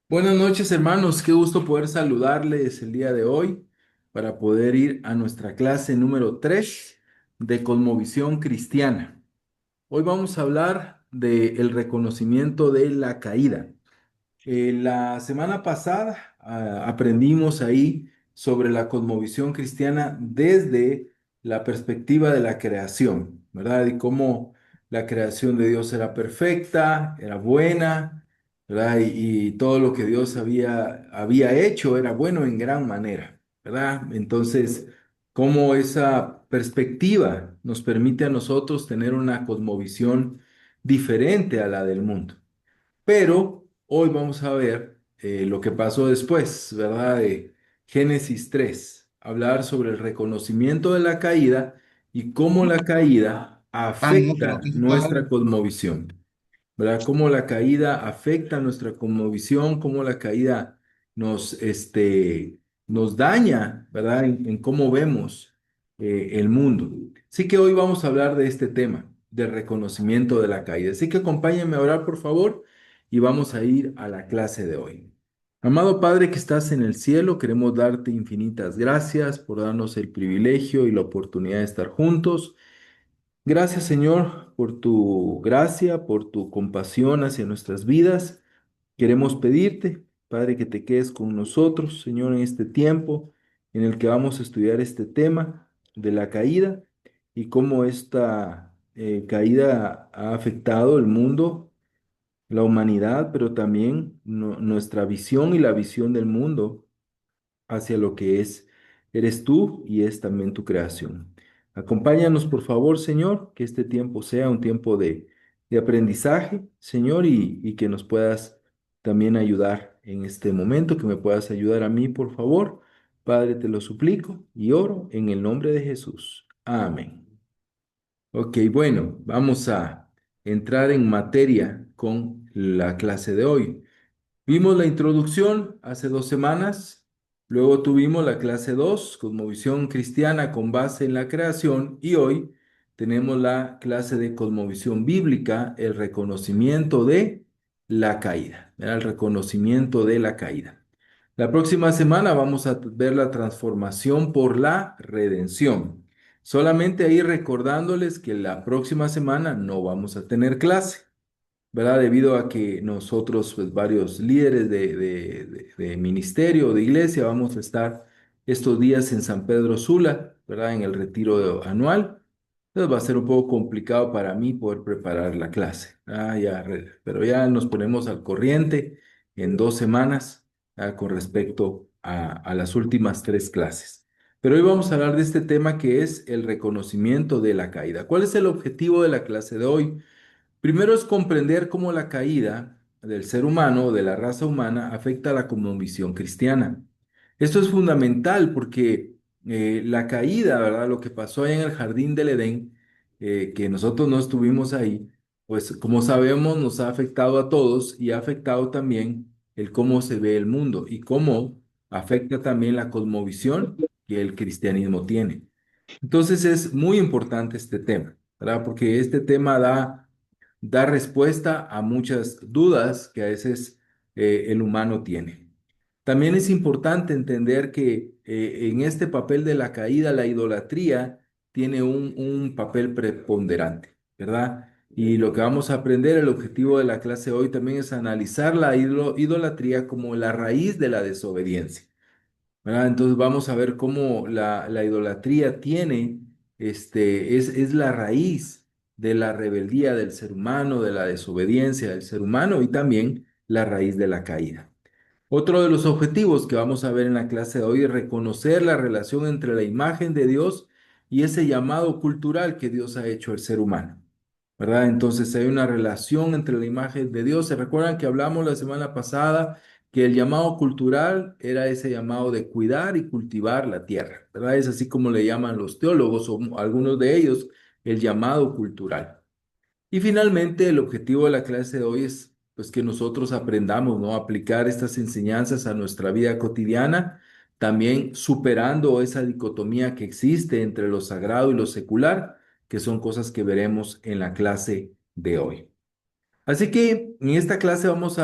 Buenas noches, hermanos. Qué gusto poder saludarles el día de hoy para poder ir a nuestra clase número 3 de Cosmovisión Cristiana. Hoy vamos a hablar del reconocimiento de la caída. La semana pasada aprendimos ahí sobre la cosmovisión cristiana desde la perspectiva de la creación, ¿verdad? Y cómo la creación de Dios era perfecta, era buena, ¿verdad? Y todo lo que Dios había hecho era bueno en gran manera, ¿verdad? Entonces, cómo esa perspectiva nos permite a nosotros tener una cosmovisión diferente a la del mundo. Pero hoy vamos a ver lo que pasó después, ¿verdad? De Génesis 3, hablar sobre el reconocimiento de la caída y cómo la caída Ah, no, pero afecta aquí se está nuestra dando. cosmovisión. ¿Verdad? Cómo la caída afecta nuestra cosmovisión, cómo la caída nos daña, ¿verdad? En cómo vemos el mundo. Así que hoy vamos a hablar de este tema, del reconocimiento de la caída. Así que acompáñenme a orar, por favor, y vamos a ir a la clase de hoy. Amado Padre que estás en el cielo, queremos darte infinitas gracias por darnos el privilegio y la oportunidad de estar juntos. Gracias, Señor, por tu gracia, por tu compasión hacia nuestras vidas. Queremos pedirte, Padre, que te quedes con nosotros, Señor, en este tiempo en el que vamos a estudiar este tema de la caída y cómo esta caída ha afectado el mundo, la humanidad, pero también nuestra visión y la visión del mundo hacia lo que eres tú y es también tu creación. Acompáñanos, por favor, Señor, que este tiempo sea un tiempo de aprendizaje, Señor, y que nos puedas también ayudar en este momento, que me puedas ayudar a mí, por favor. Padre, te lo suplico y oro en el nombre de Jesús. Amén. Ok, bueno, vamos a entrar en materia con la clase de hoy. Vimos la introducción hace 2 semanas, luego tuvimos la clase 2, Cosmovisión Cristiana con base en la creación, y hoy tenemos la clase de Cosmovisión Bíblica, el reconocimiento de la caída, ¿verdad? El reconocimiento de la caída. La próxima semana vamos a ver la transformación por la redención. Solamente ahí recordándoles que la próxima semana no vamos a tener clase. ¿Verdad? Debido a que nosotros, pues varios líderes de ministerio, de iglesia, vamos a estar estos días en San Pedro Sula, ¿verdad? En el retiro anual. Entonces va a ser un poco complicado para mí poder preparar la clase. Pero ya nos ponemos al corriente en 2 semanas, con respecto a las últimas 3 clases. Pero hoy vamos a hablar de este tema que es el reconocimiento de la caída. ¿Cuál es el objetivo de la clase de hoy? Primero es comprender cómo la caída del ser humano, de la raza humana, afecta a la cosmovisión cristiana. Esto es fundamental porque la caída, ¿verdad? Lo que pasó ahí en el jardín del Edén, que nosotros no estuvimos ahí, pues como sabemos nos ha afectado a todos y ha afectado también el cómo se ve el mundo y cómo afecta también la cosmovisión que el cristianismo tiene. Entonces es muy importante este tema, ¿verdad? Porque este tema da respuesta a muchas dudas que a veces el humano tiene. También es importante entender que en este papel de la caída, la idolatría tiene un papel preponderante, ¿verdad? Y lo que vamos a aprender, el objetivo de la clase hoy también es analizar la idolatría como la raíz de la desobediencia. ¿Verdad? Entonces vamos a ver cómo la idolatría es la raíz de la rebeldía del ser humano, de la desobediencia del ser humano y también la raíz de la caída. Otro de los objetivos que vamos a ver en la clase de hoy es reconocer la relación entre la imagen de Dios y ese llamado cultural que Dios ha hecho al ser humano. ¿Verdad? Entonces hay una relación entre la imagen de Dios. ¿Se recuerdan que hablamos la semana pasada que el llamado cultural era ese llamado de cuidar y cultivar la tierra? ¿Verdad? Es así como le llaman los teólogos o algunos de ellos el llamado cultural. Y finalmente, el objetivo de la clase de hoy es pues que nosotros aprendamos, ¿no? A aplicar estas enseñanzas a nuestra vida cotidiana, también superando esa dicotomía que existe entre lo sagrado y lo secular, que son cosas que veremos en la clase de hoy. Así que en esta clase vamos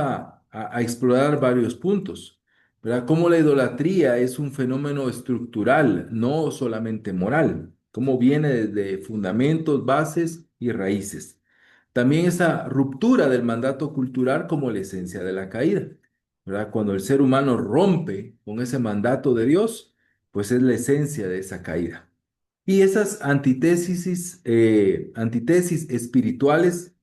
a explorar varios puntos, ¿verdad? Cómo la idolatría es un fenómeno estructural, no solamente moral, cómo viene desde fundamentos, bases y raíces. También esa ruptura del mandato cultural como la esencia de la caída, ¿verdad? Cuando el ser humano rompe con ese mandato de Dios, pues es la esencia de esa caída. Y esas antítesis espirituales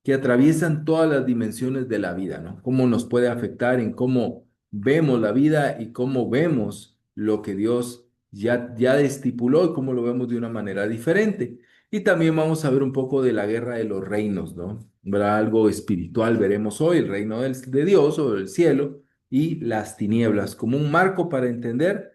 que atraviesan todas las dimensiones de la vida, ¿no? Cómo nos puede afectar en cómo vemos la vida y cómo vemos lo que Dios ya estipuló y cómo lo vemos de una manera diferente. Y también vamos a ver un poco de la guerra de los reinos, ¿no? ¿Verdad? Algo espiritual veremos hoy, el reino de Dios o del cielo y las tinieblas, como un marco para entender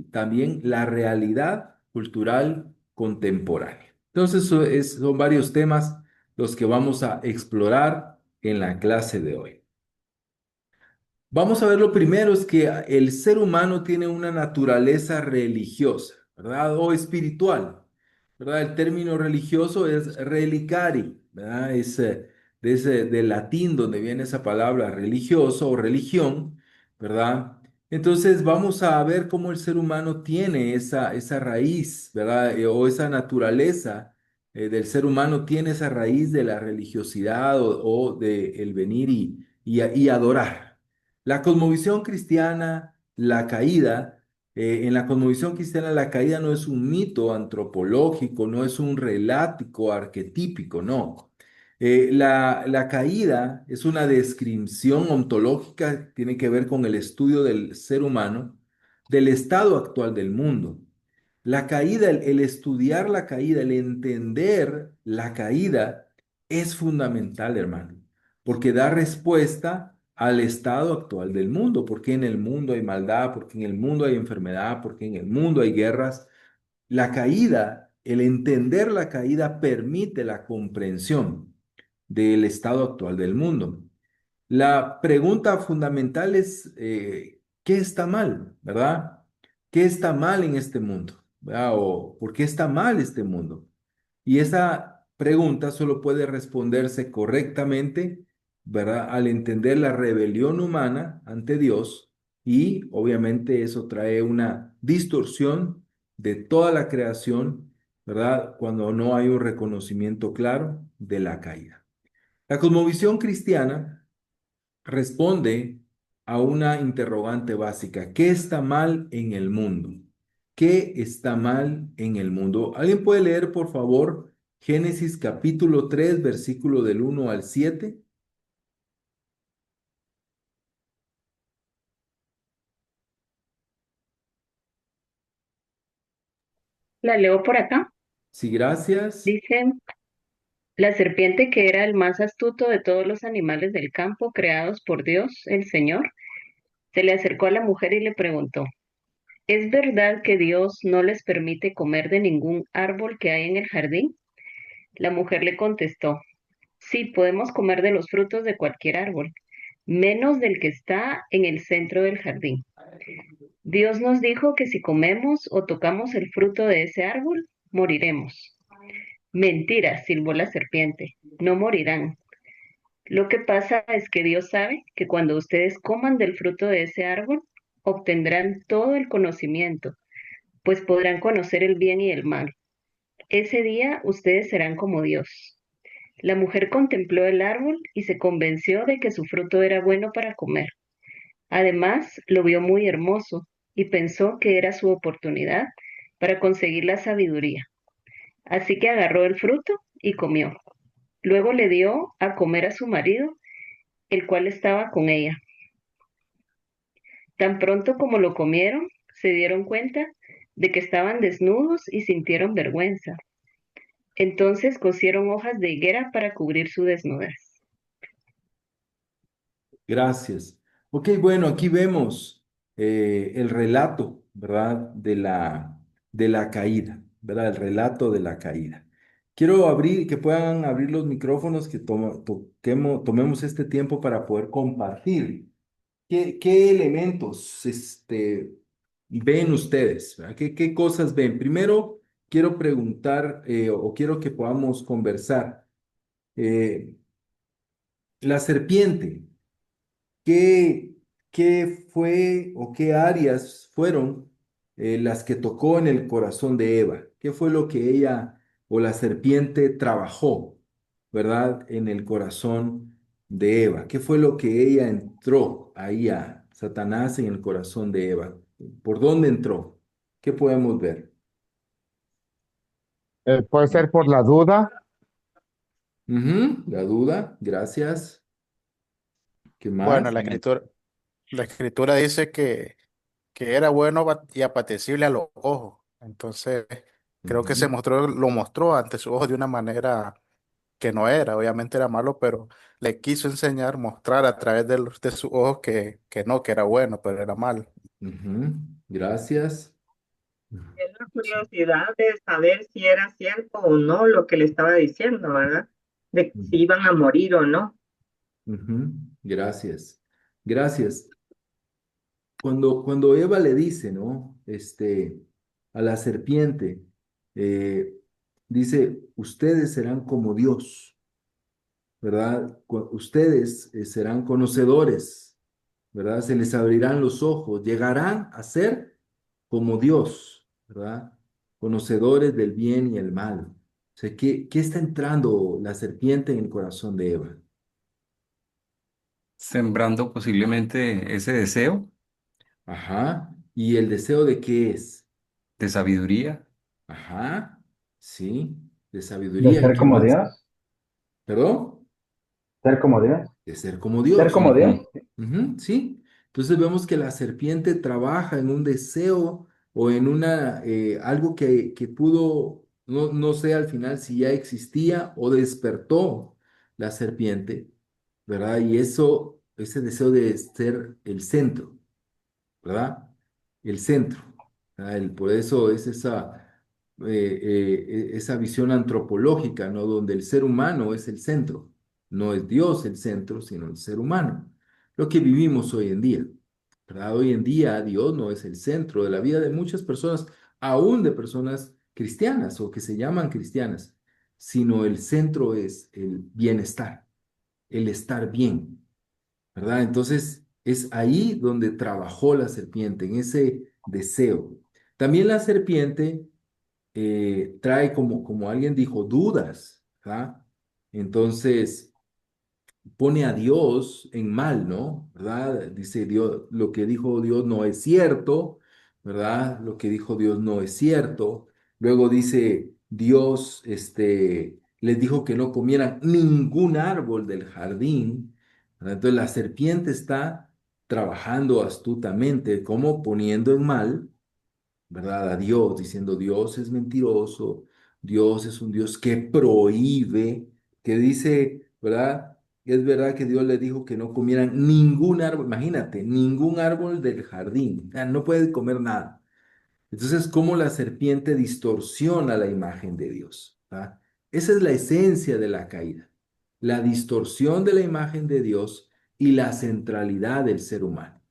también la realidad cultural contemporánea. Entonces, son varios temas los que vamos a explorar en la clase de hoy. Vamos a ver lo primero, es que el ser humano tiene una naturaleza religiosa, ¿verdad? O espiritual, ¿verdad? El término religioso es relicari, ¿verdad? Es del latín donde viene esa palabra religioso o religión, ¿verdad? Entonces vamos a ver cómo el ser humano tiene esa raíz, ¿verdad? O esa naturaleza del ser humano tiene esa raíz de la religiosidad o de el venir y adorar. La cosmovisión cristiana, la caída, en la cosmovisión cristiana la caída no es un mito antropológico, no es un relático arquetípico, no. La caída es una descripción ontológica, tiene que ver con el estudio del ser humano, del estado actual del mundo. La caída, el estudiar la caída, el entender la caída es fundamental, hermano, porque da respuesta al estado actual del mundo, porque en el mundo hay maldad, porque en el mundo hay enfermedad, porque en el mundo hay guerras. La caída, el entender la caída permite la comprensión del estado actual del mundo. La pregunta fundamental es, ¿qué está mal, verdad? ¿Qué está mal en este mundo? ¿Verdad? ¿O por qué está mal este mundo? Y esa pregunta solo puede responderse correctamente, ¿verdad? Al entender la rebelión humana ante Dios y obviamente eso trae una distorsión de toda la creación, ¿verdad? Cuando no hay un reconocimiento claro de la caída. La cosmovisión cristiana responde a una interrogante básica. ¿Qué está mal en el mundo? ¿Qué está mal en el mundo? ¿Alguien puede leer, por favor, Génesis capítulo 3, versículo del 1 al 7? La leo por acá. Sí, gracias. Dice, la serpiente que era el más astuto de todos los animales del campo creados por Dios, el Señor, se le acercó a la mujer y le preguntó, ¿es verdad que Dios no les permite comer de ningún árbol que hay en el jardín? La mujer le contestó, sí, podemos comer de los frutos de cualquier árbol, menos del que está en el centro del jardín. Dios nos dijo que si comemos o tocamos el fruto de ese árbol, moriremos. Mentira, silbó la serpiente, no morirán. Lo que pasa es que Dios sabe que cuando ustedes coman del fruto de ese árbol, obtendrán todo el conocimiento, pues podrán conocer el bien y el mal. Ese día ustedes serán como Dios. La mujer contempló el árbol y se convenció de que su fruto era bueno para comer. Además, lo vio muy hermoso y pensó que era su oportunidad para conseguir la sabiduría. Así que agarró el fruto y comió. Luego le dio a comer a su marido, el cual estaba con ella. Tan pronto como lo comieron, se dieron cuenta de que estaban desnudos y sintieron vergüenza. Entonces cosieron hojas de higuera para cubrir su desnudez. Gracias. Ok, bueno, aquí vemos el relato, ¿verdad? De la caída, ¿verdad? El relato de la caída. Quiero abrir, que puedan abrir los micrófonos, que tomemos este tiempo para poder compartir. ¿Qué elementos ven ustedes? ¿Verdad? ¿Qué cosas ven? Primero, quiero preguntar o quiero que podamos conversar. La serpiente. ¿qué, qué fue o qué áreas fueron las que tocó en el corazón de Eva? ¿Qué fue lo que ella o la serpiente trabajó, verdad, en el corazón de Eva? ¿Qué fue lo que ella entró ahí a Satanás en el corazón de Eva? ¿Por dónde entró? ¿Qué podemos ver? Puede ser por la duda. Ujú, la duda, gracias. ¿Qué Bueno, más? la escritura dice que era bueno y apetecible a los ojos. Entonces, creo que Ujú, lo mostró ante sus ojos de una manera que no era. Obviamente era malo, pero le quiso enseñar, mostrar a través de sus ojos que era bueno, pero era malo. ujú, gracias. Es la curiosidad de saber si era cierto o no lo que le estaba diciendo, ¿verdad? De si iban a morir o no. Ujú, gracias. Gracias. Cuando Eva le dice, ¿no? A la serpiente, eh, dice, ustedes serán como Dios, ¿verdad? Ustedes serán conocedores, ¿verdad? Se les abrirán los ojos, llegarán a ser como Dios, ¿verdad? Conocedores del bien y el mal. O sea, ¿qué está entrando la serpiente en el corazón de Eva? Sembrando posiblemente ese deseo Ajá. ¿Y el deseo de qué es? de sabiduría, Ajá. Sí. De De sabiduría. ¿Y ser qué como más? Dios, ¿Perdón? ser como Dios, De ser como ser Dios. como Dios. Ujú. Ujú, sí. Entonces vemos que la serpiente trabaja en un deseo o en una algo que pudo, no sé al final si ya existía o despertó la serpiente, ¿verdad? Y eso, ese deseo de ser el centro. ¿Verdad? El centro. Por eso es esa visión antropológica, ¿no? Donde el ser humano es el centro. No es Dios el centro, sino el ser humano. Lo que vivimos hoy en día, ¿verdad? Hoy en día Dios no es el centro de la vida de muchas personas, aún de personas cristianas o que se llaman cristianas, sino el centro es el bienestar, el estar bien. ¿Verdad? Entonces es ahí donde trabajó la serpiente, en ese deseo. También la serpiente trae, como alguien dijo, dudas, ¿verdad? Entonces pone a Dios en mal, ¿no? ¿Verdad? Dice Dios, lo que dijo Dios no es cierto, ¿verdad? Lo que dijo Dios no es cierto. Luego dice Dios, les dijo que no comieran ningún árbol del jardín, ¿verdad? Entonces la serpiente está trabajando astutamente, como poniendo en mal, ¿verdad? A Dios, diciendo Dios es mentiroso, Dios es un Dios que prohíbe, que dice, ¿verdad? Es verdad que Dios le dijo que no comieran ningún árbol, imagínate, ningún árbol del jardín, o sea, no pueden comer nada. Entonces, ¿cómo la serpiente distorsiona la imagen de Dios? ¿Ah? Esa es la esencia de la caída, la distorsión de la imagen de Dios y la centralidad del ser humano.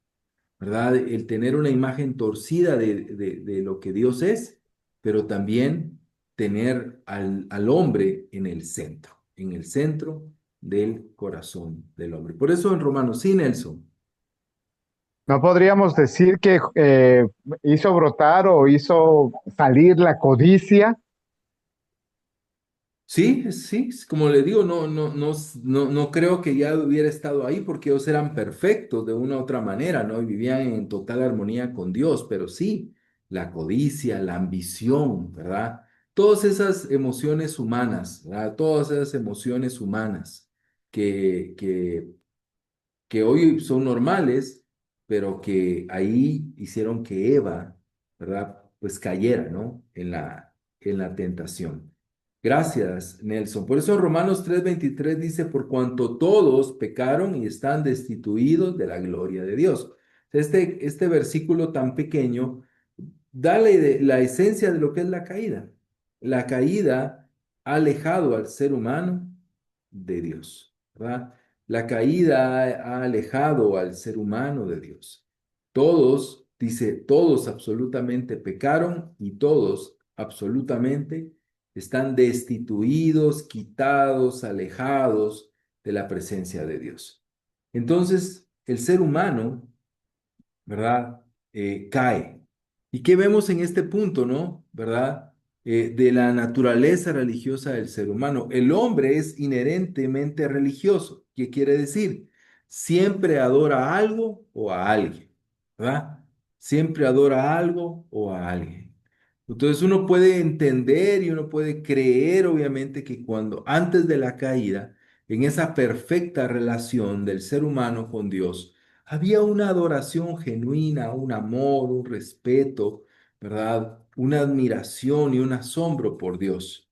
¿Verdad? El tener una imagen torcida de lo que Dios es, pero también tener al hombre en el centro del corazón del hombre. Por eso en Romanos, sí, Nelson. No podríamos decir que hizo brotar o hizo salir la codicia. Sí, sí, como le digo, no creo que ya hubiera estado ahí porque ellos eran perfectos de una u otra manera, ¿no? Y vivían en total armonía con Dios, pero sí, la codicia, la ambición, ¿verdad? Todas esas emociones humanas, ¿verdad? Todas esas emociones humanas que, que que hoy son normales, pero que ahí hicieron que Eva, ¿verdad? Pues cayera, ¿no? En la tentación. Gracias, Nelson. Por eso Romanos 3:23 dice, por cuanto todos pecaron y están destituidos de la gloria de Dios. Este versículo tan pequeño da la esencia de lo que es la caída. La caída ha alejado al ser humano de Dios, ¿verdad? La caída ha alejado al ser humano de Dios. Todos, dice, todos absolutamente pecaron y todos absolutamente están destituidos, quitados, alejados de la presencia de Dios. Entonces, el ser humano, ¿verdad? Cae. ¿Y qué vemos en este punto, no? ¿Verdad? De la naturaleza religiosa del ser humano. El hombre es inherentemente religioso. ¿Qué quiere decir? Siempre adora algo o a alguien, ¿verdad? Siempre adora algo o a alguien. Entonces uno puede entender y uno puede creer, obviamente, que cuando antes de la caída, en esa perfecta relación del ser humano con Dios, había una adoración genuina, un amor, un respeto, ¿verdad? Una admiración y un asombro por Dios.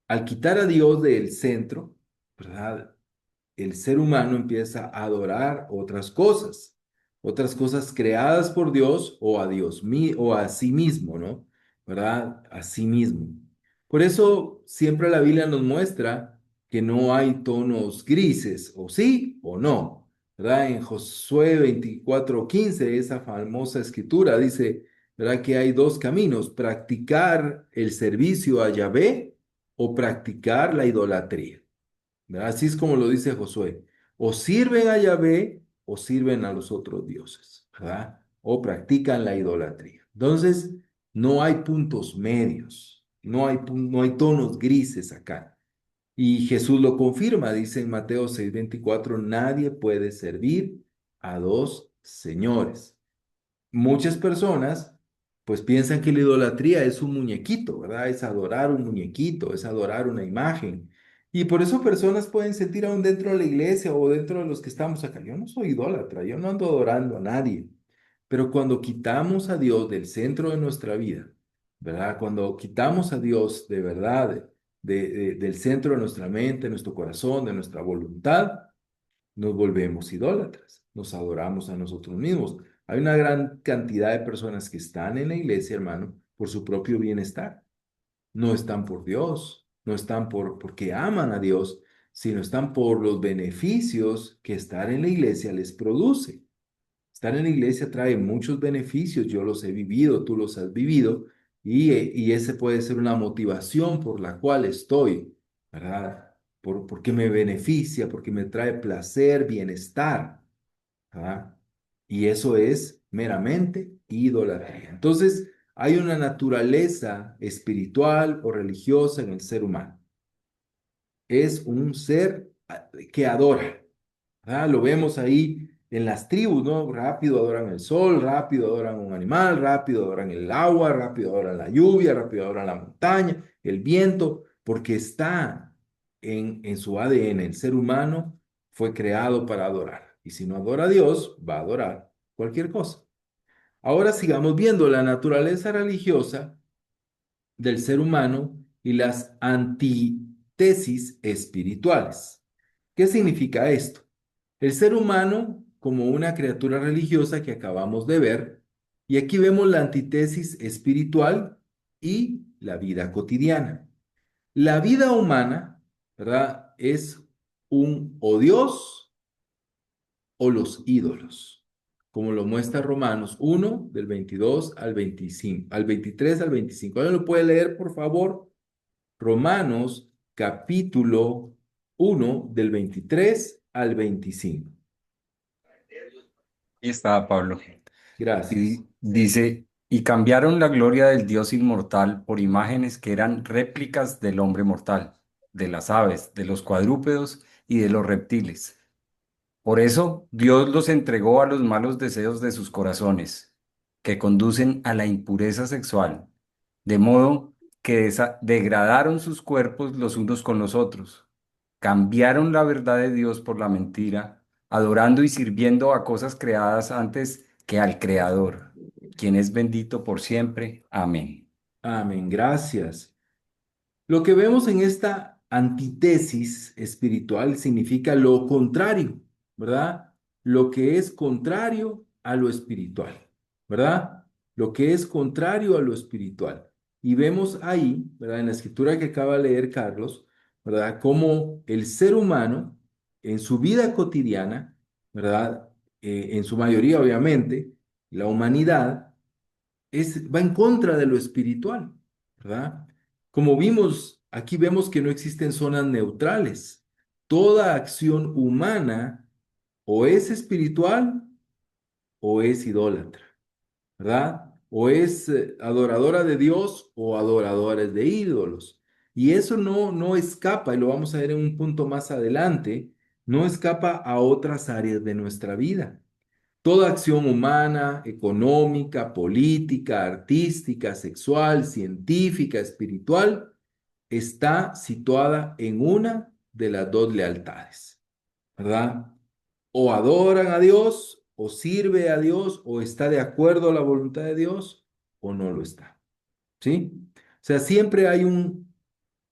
Al quitar a Dios del centro, ¿verdad? El ser humano empieza a adorar otras cosas creadas por Dios o a o a sí mismo, ¿no? ¿Verdad? A sí mismo. Por eso siempre la Biblia nos muestra que no hay tonos grises, o sí o no, ¿verdad? En Josué 24:15, esa famosa escritura dice, ¿verdad? Que hay dos caminos, practicar el servicio a Yahvé o practicar la idolatría. ¿Verdad? Así es como lo dice Josué. O sirven a Yahvé o sirven a los otros dioses, ¿verdad? O practican la idolatría. Entonces, no hay puntos medios, no hay tonos grises acá. Y Jesús lo confirma, dice en Mateo 6:24, nadie puede servir a dos señores. Muchas personas pues piensan que la idolatría es un muñequito, ¿verdad? Es adorar un muñequito, es adorar una imagen. Y por eso personas pueden sentir aún dentro de la iglesia o dentro de los que estamos acá, yo no soy idólatra, yo no ando adorando a nadie. Pero cuando quitamos a Dios del centro de nuestra vida, ¿verdad? Cuando quitamos a Dios de verdad del centro de nuestra mente, de nuestro corazón, de nuestra voluntad, nos volvemos idólatras, nos adoramos a nosotros mismos. Hay una gran cantidad de personas que están en la iglesia, hermano, por su propio bienestar. No están por Dios, no están porque aman a Dios, sino están por los beneficios que estar en la iglesia les produce. Estar en la iglesia trae muchos beneficios, yo los he vivido, tú los has vivido, y ese puede ser una motivación por la cual estoy, ¿verdad? Porque me beneficia, porque me trae placer, bienestar, ¿verdad? Y eso es meramente idolatría. Entonces, hay una naturaleza espiritual o religiosa en el ser humano. Es un ser que adora. Lo vemos ahí en las tribus, ¿no? Rápido adoran el sol, rápido adoran un animal, rápido adoran el agua, rápido adoran la lluvia, rápido adoran la montaña, el viento, porque está en su ADN. El ser humano fue creado para adorar. Y si no adora a Dios, va a adorar cualquier cosa. Ahora sigamos viendo la naturaleza religiosa del ser humano y las antítesis espirituales. ¿Qué significa esto? El ser humano como una criatura religiosa que acabamos de ver, y aquí vemos la antítesis espiritual y la vida cotidiana. La vida humana, ¿verdad? Es un o Dios o los ídolos, como lo muestra Romanos 1 del 22 al 25, al 23 al 25. ¿Alguien lo puede leer, por favor? Romanos capítulo 1 del 23 al 25. Y está Pablo. Gracias. Y dice, y cambiaron la gloria del Dios inmortal por imágenes que eran réplicas del hombre mortal, de las aves, de los cuadrúpedos y de los reptiles. Por eso Dios los entregó a los malos deseos de sus corazones, que conducen a la impureza sexual, de modo que degradaron sus cuerpos los unos con los otros, cambiaron la verdad de Dios por la mentira, adorando y sirviendo a cosas creadas antes que al Creador, quien es bendito por siempre. Amén. Amén, gracias. Lo que vemos en esta antítesis espiritual significa lo contrario, ¿verdad? Lo que es contrario a lo espiritual, ¿verdad? Lo que es contrario a lo espiritual. Y vemos ahí, ¿verdad? En la escritura que acaba de leer Carlos, ¿verdad? Cómo el ser humano en su vida cotidiana, ¿verdad? En su mayoría, obviamente, la humanidad va en contra de lo espiritual, ¿verdad? Como vimos, aquí vemos que no existen zonas neutrales. Toda acción humana o es espiritual o es idólatra, ¿verdad? O es adoradora de Dios o adoradores de ídolos. Y eso no escapa, y lo vamos a ver en un punto más adelante, no escapa a otras áreas de nuestra vida. Toda acción humana, económica, política, artística, sexual, científica, espiritual, está situada en una de las dos lealtades, ¿verdad? O adoran a Dios, o sirve a Dios, o está de acuerdo a la voluntad de Dios, o no lo está, ¿sí? O sea, siempre hay un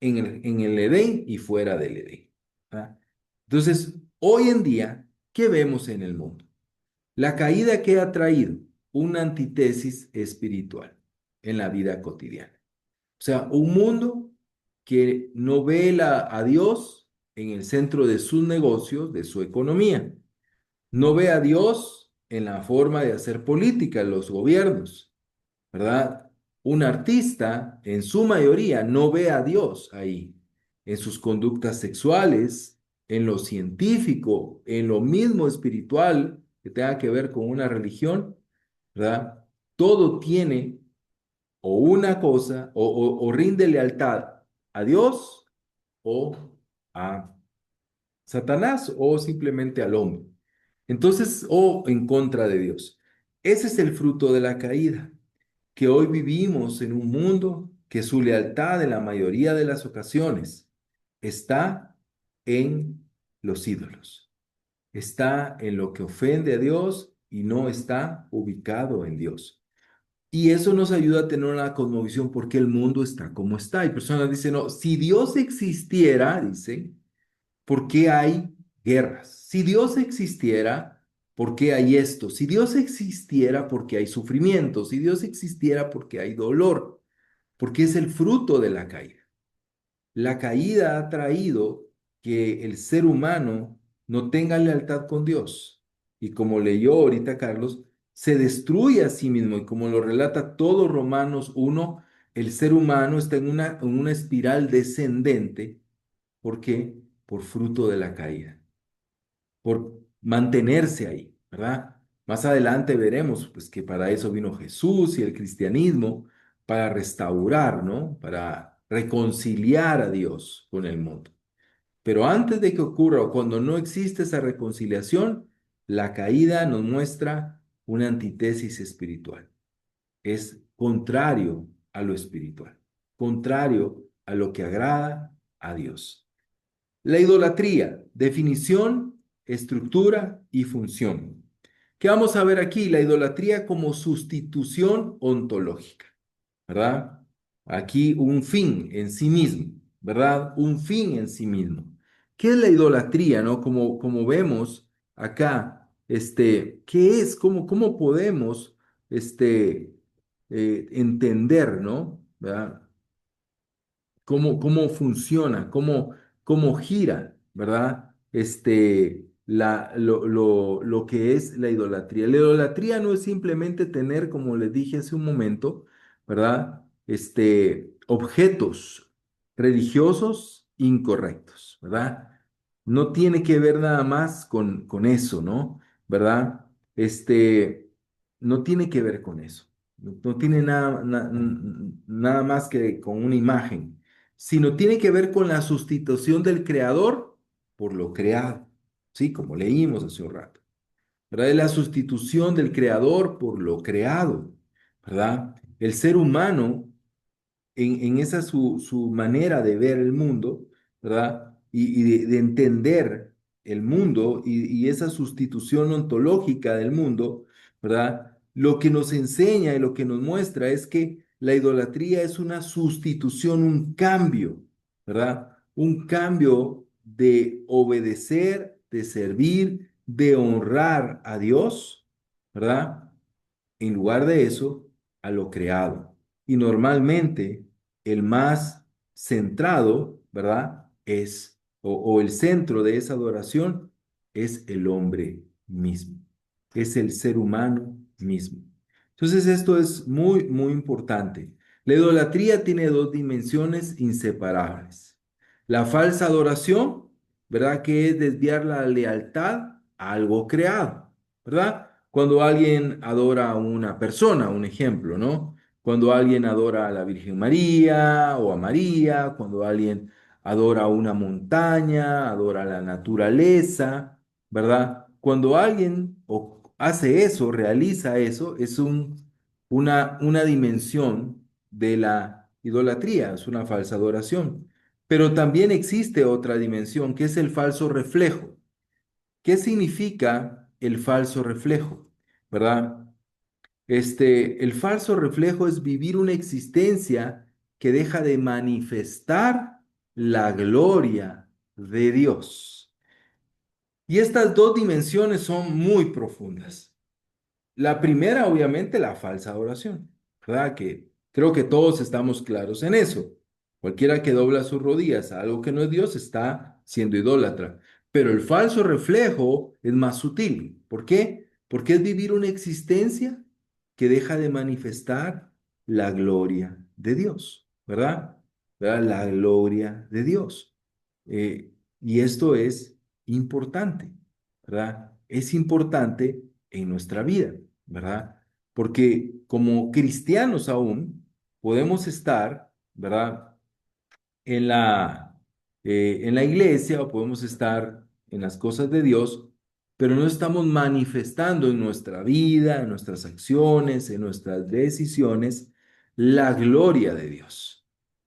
en el Edén y fuera del Edén, ¿verdad? Entonces, hoy en día, ¿qué vemos en el mundo? La caída que ha traído una antítesis espiritual en la vida cotidiana. O sea, un mundo que no ve a Dios en el centro de sus negocios, de su economía. No ve a Dios en la forma de hacer política, los gobiernos, ¿verdad? Un artista, en su mayoría, no ve a Dios ahí, en sus conductas sexuales, en lo científico, en lo mismo espiritual que tenga que ver con una religión, ¿verdad? Todo tiene o una cosa, o rinde lealtad a Dios o a Satanás o simplemente al hombre. Entonces, o en contra de Dios. Ese es el fruto de la caída, que hoy vivimos en un mundo que su lealtad en la mayoría de las ocasiones está en los ídolos, está en lo que ofende a Dios y no está ubicado en Dios. Y eso nos ayuda a tener una cosmovisión porque el mundo está como está. Y personas dicen, no, si Dios existiera, dicen, ¿por qué hay guerras? Si Dios existiera, ¿por qué hay esto? Si Dios existiera, ¿por qué hay sufrimiento? Si Dios existiera, ¿por qué hay dolor? Porque es el fruto de la caída. La caída ha traído que el ser humano no tenga lealtad con Dios. Y como leyó ahorita Carlos, se destruye a sí mismo. Y como lo relata todo Romanos 1, el ser humano está en una espiral descendente. ¿Por qué? Por fruto de la caída, por mantenerse ahí, ¿verdad? Más adelante veremos pues que para eso vino Jesús y el cristianismo, para restaurar, ¿no? Para reconciliar a Dios con el mundo. Pero antes de que ocurra o cuando no existe esa reconciliación, la caída nos muestra una antítesis espiritual. Es contrario a lo espiritual, contrario a lo que agrada a Dios. La idolatría, definición, estructura y función. ¿Qué vamos a ver aquí? La idolatría como sustitución ontológica, ¿verdad? Aquí un fin en sí mismo, ¿verdad? Un fin en sí mismo. ¿Qué es la idolatría, no? Como vemos acá, ¿qué es? ¿Cómo podemos, entender, ¿no? ¿Verdad? Cómo funciona, cómo gira, ¿verdad? Lo que es la idolatría. La idolatría no es simplemente tener, como les dije hace un momento, ¿verdad? Objetos religiosos incorrectos, ¿verdad? No tiene que ver nada más con eso, ¿no? ¿Verdad? No tiene que ver con eso. No tiene nada más que con una imagen, sino tiene que ver con la sustitución del creador por lo creado, ¿sí? Como leímos hace un rato, ¿verdad? Es la sustitución del creador por lo creado, ¿verdad? El ser humano en esa su manera de ver el mundo, ¿verdad? Y de entender el mundo y esa sustitución ontológica del mundo, ¿verdad? Lo que nos enseña y lo que nos muestra es que la idolatría es una sustitución, un cambio, ¿verdad? Un cambio de obedecer, de servir, de honrar a Dios, ¿verdad? En lugar de eso, a lo creado. Y normalmente el más centrado, ¿verdad? O el centro de esa adoración es el hombre mismo, es el ser humano mismo. Entonces esto es muy importante. La idolatría tiene dos dimensiones inseparables. La falsa adoración, ¿verdad? Que es desviar la lealtad algo creado, ¿verdad? Cuando alguien adora a una persona, un ejemplo, ¿no? Cuando alguien adora a la Virgen María o a María, cuando alguien adora a una montaña, adora a la naturaleza, ¿verdad? Cuando alguien hace eso, realiza eso, es una dimensión de la idolatría, es una falsa adoración. Pero también existe otra dimensión, que es el falso reflejo. ¿Qué significa el falso reflejo? ¿Verdad? El falso reflejo es vivir una existencia que deja de manifestar la gloria de Dios. Y estas dos dimensiones son muy profundas. La primera, obviamente, la falsa adoración, ¿verdad? Que creo que todos estamos claros en eso. Cualquiera que dobla sus rodillas a algo que no es Dios está siendo idólatra. Pero el falso reflejo es más sutil. ¿Por qué? Porque es vivir una existencia que deja de manifestar la gloria de Dios, ¿verdad? ¿Verdad? La gloria de Dios. Y esto es importante, ¿verdad? Es importante en nuestra vida, ¿verdad? Porque como cristianos aún podemos estar, ¿verdad? En en la iglesia o podemos estar en las cosas de Dios, pero no estamos manifestando en nuestra vida, en nuestras acciones, en nuestras decisiones, la gloria de Dios,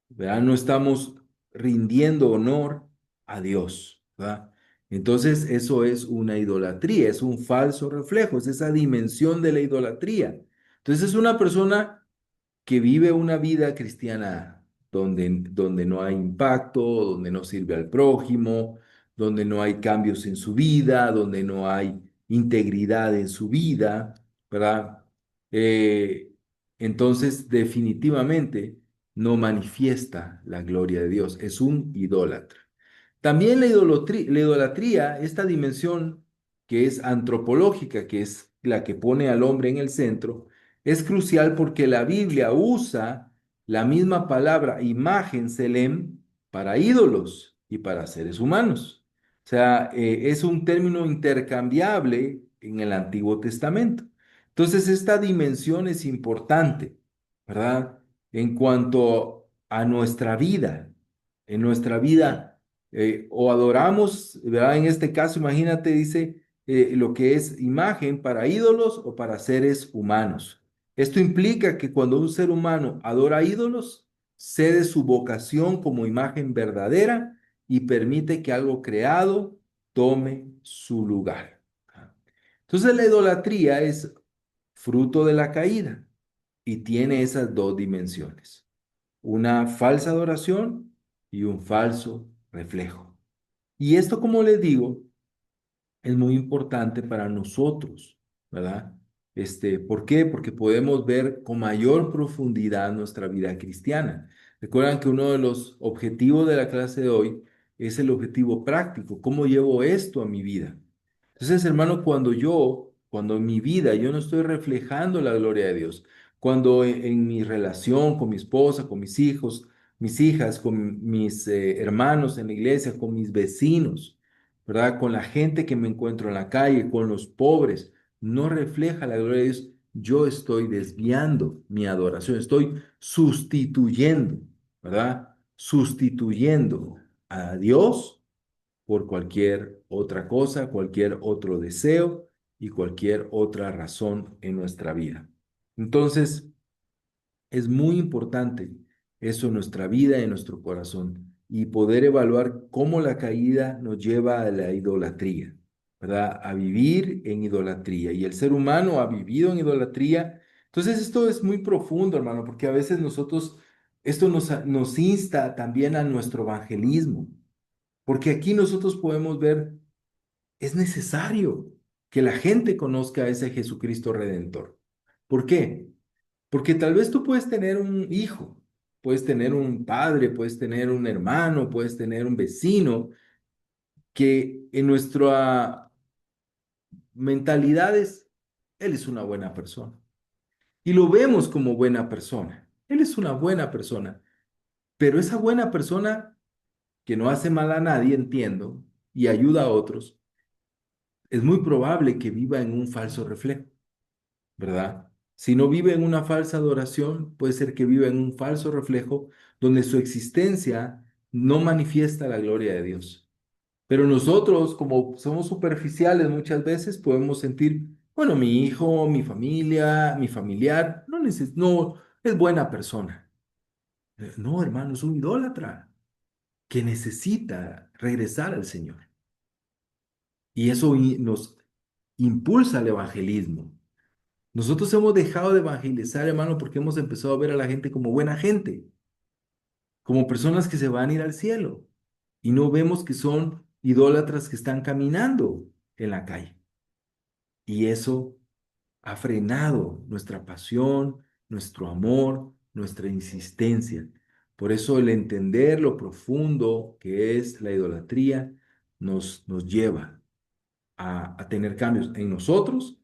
¿verdad? No estamos rindiendo honor a Dios, ¿verdad? Entonces eso es una idolatría, es un falso reflejo, es esa dimensión de la idolatría. Entonces es una persona que vive una vida cristiana donde no hay impacto, donde no sirve al prójimo, donde no hay cambios en su vida, donde no hay integridad en su vida, ¿verdad? Eh, entonces, definitivamente no manifiesta la gloria de Dios, es un idólatra. También la idolatría, esta dimensión que es antropológica, que es la que pone al hombre en el centro, es crucial porque la Biblia usa la misma palabra imagen, selem, para ídolos y para seres humanos. O sea, es un término intercambiable en el Antiguo Testamento. Entonces, esta dimensión es importante, ¿verdad? En cuanto a nuestra vida, en nuestra vida o adoramos, ¿verdad? En este caso, imagínate, dice lo que es imagen para ídolos o para seres humanos. Esto implica que cuando un ser humano adora ídolos, cede su vocación como imagen verdadera y permite que algo creado tome su lugar. Entonces la idolatría es fruto de la caída y tiene esas dos dimensiones, una falsa adoración y un falso reflejo. Y esto, como les digo, es muy importante para nosotros, ¿verdad? ¿Por qué? Porque podemos ver con mayor profundidad nuestra vida cristiana. Recuerdan que uno de los objetivos de la clase de hoy es el objetivo práctico. ¿Cómo llevo esto a mi vida? Entonces, hermano, cuando en mi vida yo no estoy reflejando la gloria de Dios, cuando en mi relación con mi esposa, con mis hijos, mis hijas, con mis hermanos en la iglesia, con mis vecinos, ¿verdad? Con la gente que me encuentro en la calle, con los pobres, no refleja la gloria de Dios. Yo estoy desviando mi adoración, estoy sustituyendo, ¿verdad? Sustituyendo a Dios por cualquier otra cosa, cualquier otro deseo y cualquier otra razón en nuestra vida. Entonces, es muy importante eso en nuestra vida, en nuestro corazón, y poder evaluar cómo la caída nos lleva a la idolatría, ¿verdad? A vivir en idolatría. Y el ser humano ha vivido en idolatría. Entonces, esto es muy profundo, hermano, porque a veces esto nos insta también a nuestro evangelismo, porque aquí nosotros podemos ver, es necesario que la gente conozca a ese Jesucristo Redentor. ¿Por qué? Porque tal vez tú puedes tener un hijo, puedes tener un padre, puedes tener un hermano, puedes tener un vecino que en nuestra mentalidad él es una buena persona. Y lo vemos como buena persona. Él es una buena persona. Pero esa buena persona que no hace mal a nadie, entiendo, y ayuda a otros, es muy probable que viva en un falso reflejo, ¿verdad? Si no vive en una falsa adoración, puede ser que viva en un falso reflejo donde su existencia no manifiesta la gloria de Dios. Pero nosotros, como somos superficiales muchas veces, podemos sentir, bueno, mi hijo, mi familia, mi familiar, no es buena persona. No, hermano, es un idólatra que necesita regresar al Señor. Y eso nos impulsa al evangelismo. Nosotros hemos dejado de evangelizar, hermano, porque hemos empezado a ver a la gente como buena gente, como personas que se van a ir al cielo. Y no vemos que son idólatras que están caminando en la calle. Y eso ha frenado nuestra pasión, nuestro amor, nuestra insistencia. Por eso el entender lo profundo que es la idolatría nos lleva a tener cambios en nosotros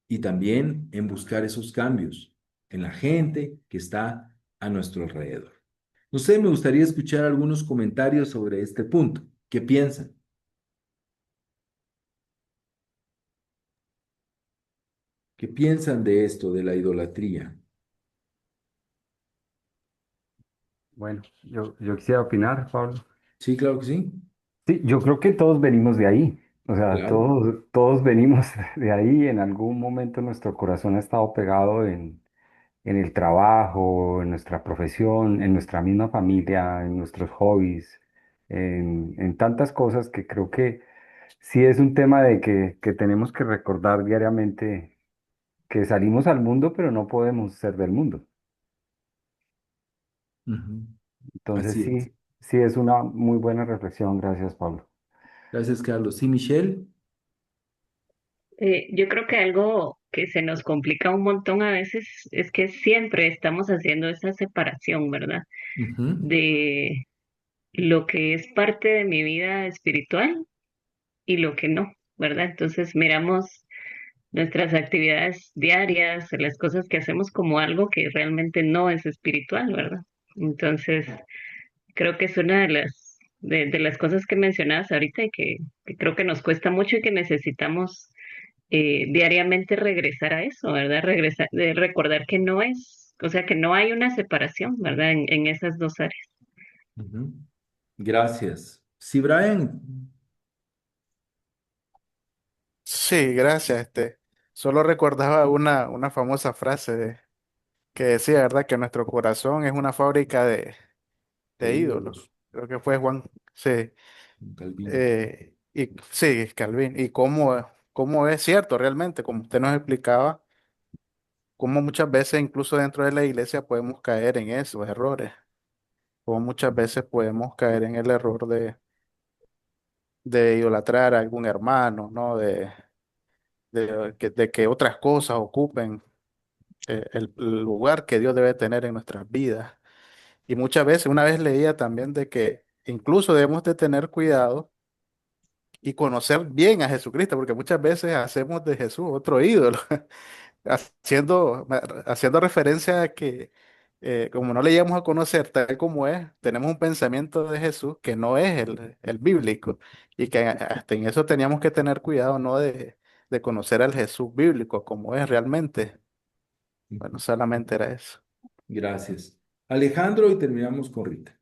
y también en buscar esos cambios en la gente que está a nuestro alrededor. No sé, me gustaría escuchar algunos comentarios sobre este punto. ¿Qué piensan? ¿Qué piensan de esto, de la idolatría? Bueno, yo quisiera opinar, Pablo. Sí, claro que sí. Sí, yo creo que todos venimos de ahí. O sea, Claro. todos venimos de ahí. En algún momento nuestro corazón ha estado pegado en el trabajo, en nuestra profesión, en nuestra misma familia, en nuestros hobbies, en tantas cosas que creo que sí es un tema de que tenemos que recordar diariamente que salimos al mundo, pero no podemos ser del mundo. Ujú. Entonces Así es. sí es una muy buena reflexión. Gracias, Pablo. Gracias, Carlos. Sí, Michelle. Yo creo que algo que se nos complica un montón a veces es que siempre estamos haciendo esa separación, ¿verdad? Ujú, De lo que es parte de mi vida espiritual y lo que no, ¿verdad? Entonces miramos nuestras actividades diarias, las cosas que hacemos como algo que realmente no es espiritual, ¿verdad? Entonces, creo que es una de las cosas que mencionabas ahorita y que creo que nos cuesta mucho y que necesitamos diariamente regresar a eso, ¿verdad? Regresar, de recordar que no es, o sea, que no hay una separación, ¿verdad? En esas dos áreas. ujú. Gracias. Sí, Brian. Sí, gracias. Solo recordaba una famosa frase que decía, ¿verdad? Que nuestro corazón es una fábrica De de ídolos. ídolos. Creo que fue Juan, sí. Calvino. Y sí, Calvin. Y cómo es cierto realmente, como usted nos explicaba, cómo muchas veces incluso dentro de la iglesia podemos caer en esos errores. Cómo muchas veces podemos caer en el error de idolatrar a algún hermano, ¿no? De que otras cosas ocupen el lugar que Dios debe tener en nuestras vidas. Y muchas veces, una vez leía también de que incluso debemos de tener cuidado y conocer bien a Jesucristo, porque muchas veces hacemos de Jesús otro ídolo, haciendo referencia a que como no le llegamos a conocer tal como es, tenemos un pensamiento de Jesús que no es el bíblico y que hasta en eso teníamos que tener cuidado, ¿no? De conocer al Jesús bíblico como es realmente. Bueno, solamente era eso. Gracias. Alejandro, y terminamos con Rita.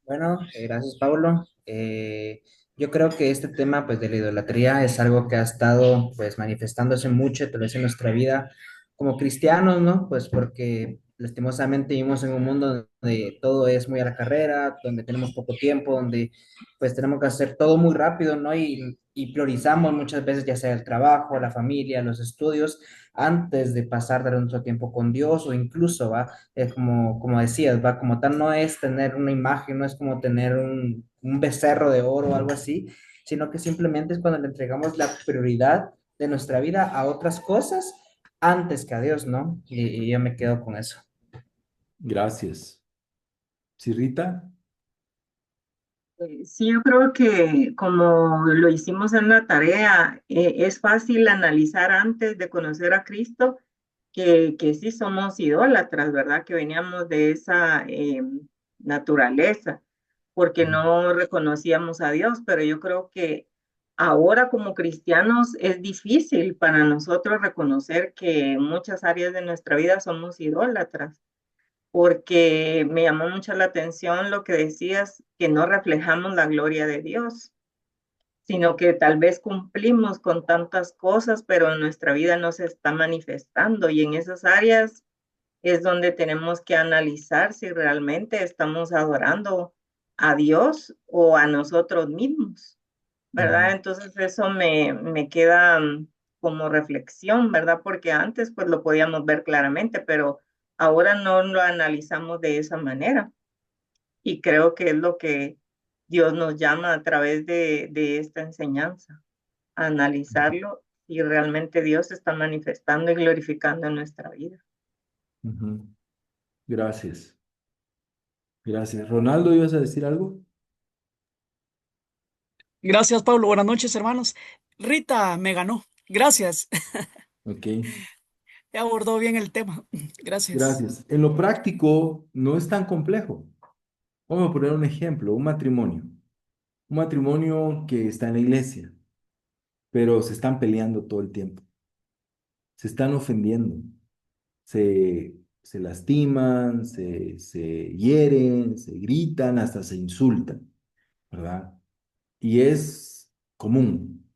Bueno, gracias Pablo. Yo creo que este tema pues de la idolatría es algo que ha estado pues manifestándose mucho tal vez en nuestra vida como cristianos, ¿no? Pues porque lastimosamente vivimos en un mundo donde todo es muy a la carrera, donde tenemos poco tiempo, donde pues tenemos que hacer todo muy rápido, ¿no? Y priorizamos muchas veces ya sea el trabajo, la familia, los estudios, antes de pasar de nuestro tiempo con Dios o incluso, ¿va? Es como decías, va, como tal no es tener una imagen, no es como tener un becerro de oro o algo así, sino que simplemente es cuando le entregamos la prioridad de nuestra vida a otras cosas antes que a Dios, ¿no? Y yo me quedo con eso. Gracias. Sí, Rita. Sí, yo creo que como lo hicimos en la tarea, es fácil analizar antes de conocer a Cristo que sí somos idólatras, ¿verdad? Que veníamos de esa naturaleza, porque no reconocíamos a Dios, pero yo creo que ahora como cristianos es difícil para nosotros reconocer que en muchas áreas de nuestra vida somos idólatras, porque me llamó mucho la atención lo que decías, que no reflejamos la gloria de Dios, sino que tal vez cumplimos con tantas cosas, pero en nuestra vida no se está manifestando y en esas áreas es donde tenemos que analizar si realmente estamos adorando a Dios o a nosotros mismos, ¿verdad? Ujú. Entonces eso me queda como reflexión, ¿verdad? Porque antes pues lo podíamos ver claramente, pero ahora no lo analizamos de esa manera. Y creo que es lo que Dios nos llama a través de esta enseñanza, a analizarlo y realmente Dios se está manifestando y glorificando en nuestra vida. Ujú. Gracias, gracias. Ronaldo, ¿ibas a decir algo? Gracias, Pablo. Buenas noches, hermanos. Rita me ganó. Gracias. Ok, Ya abordó bien el tema. Gracias. gracias. En lo práctico no es tan complejo. Vamos a poner un ejemplo, un matrimonio. Un matrimonio que está en la iglesia, pero se están peleando todo el tiempo. Se están ofendiendo. Se lastiman, se hieren, se gritan, hasta se insultan, ¿verdad? Y es común,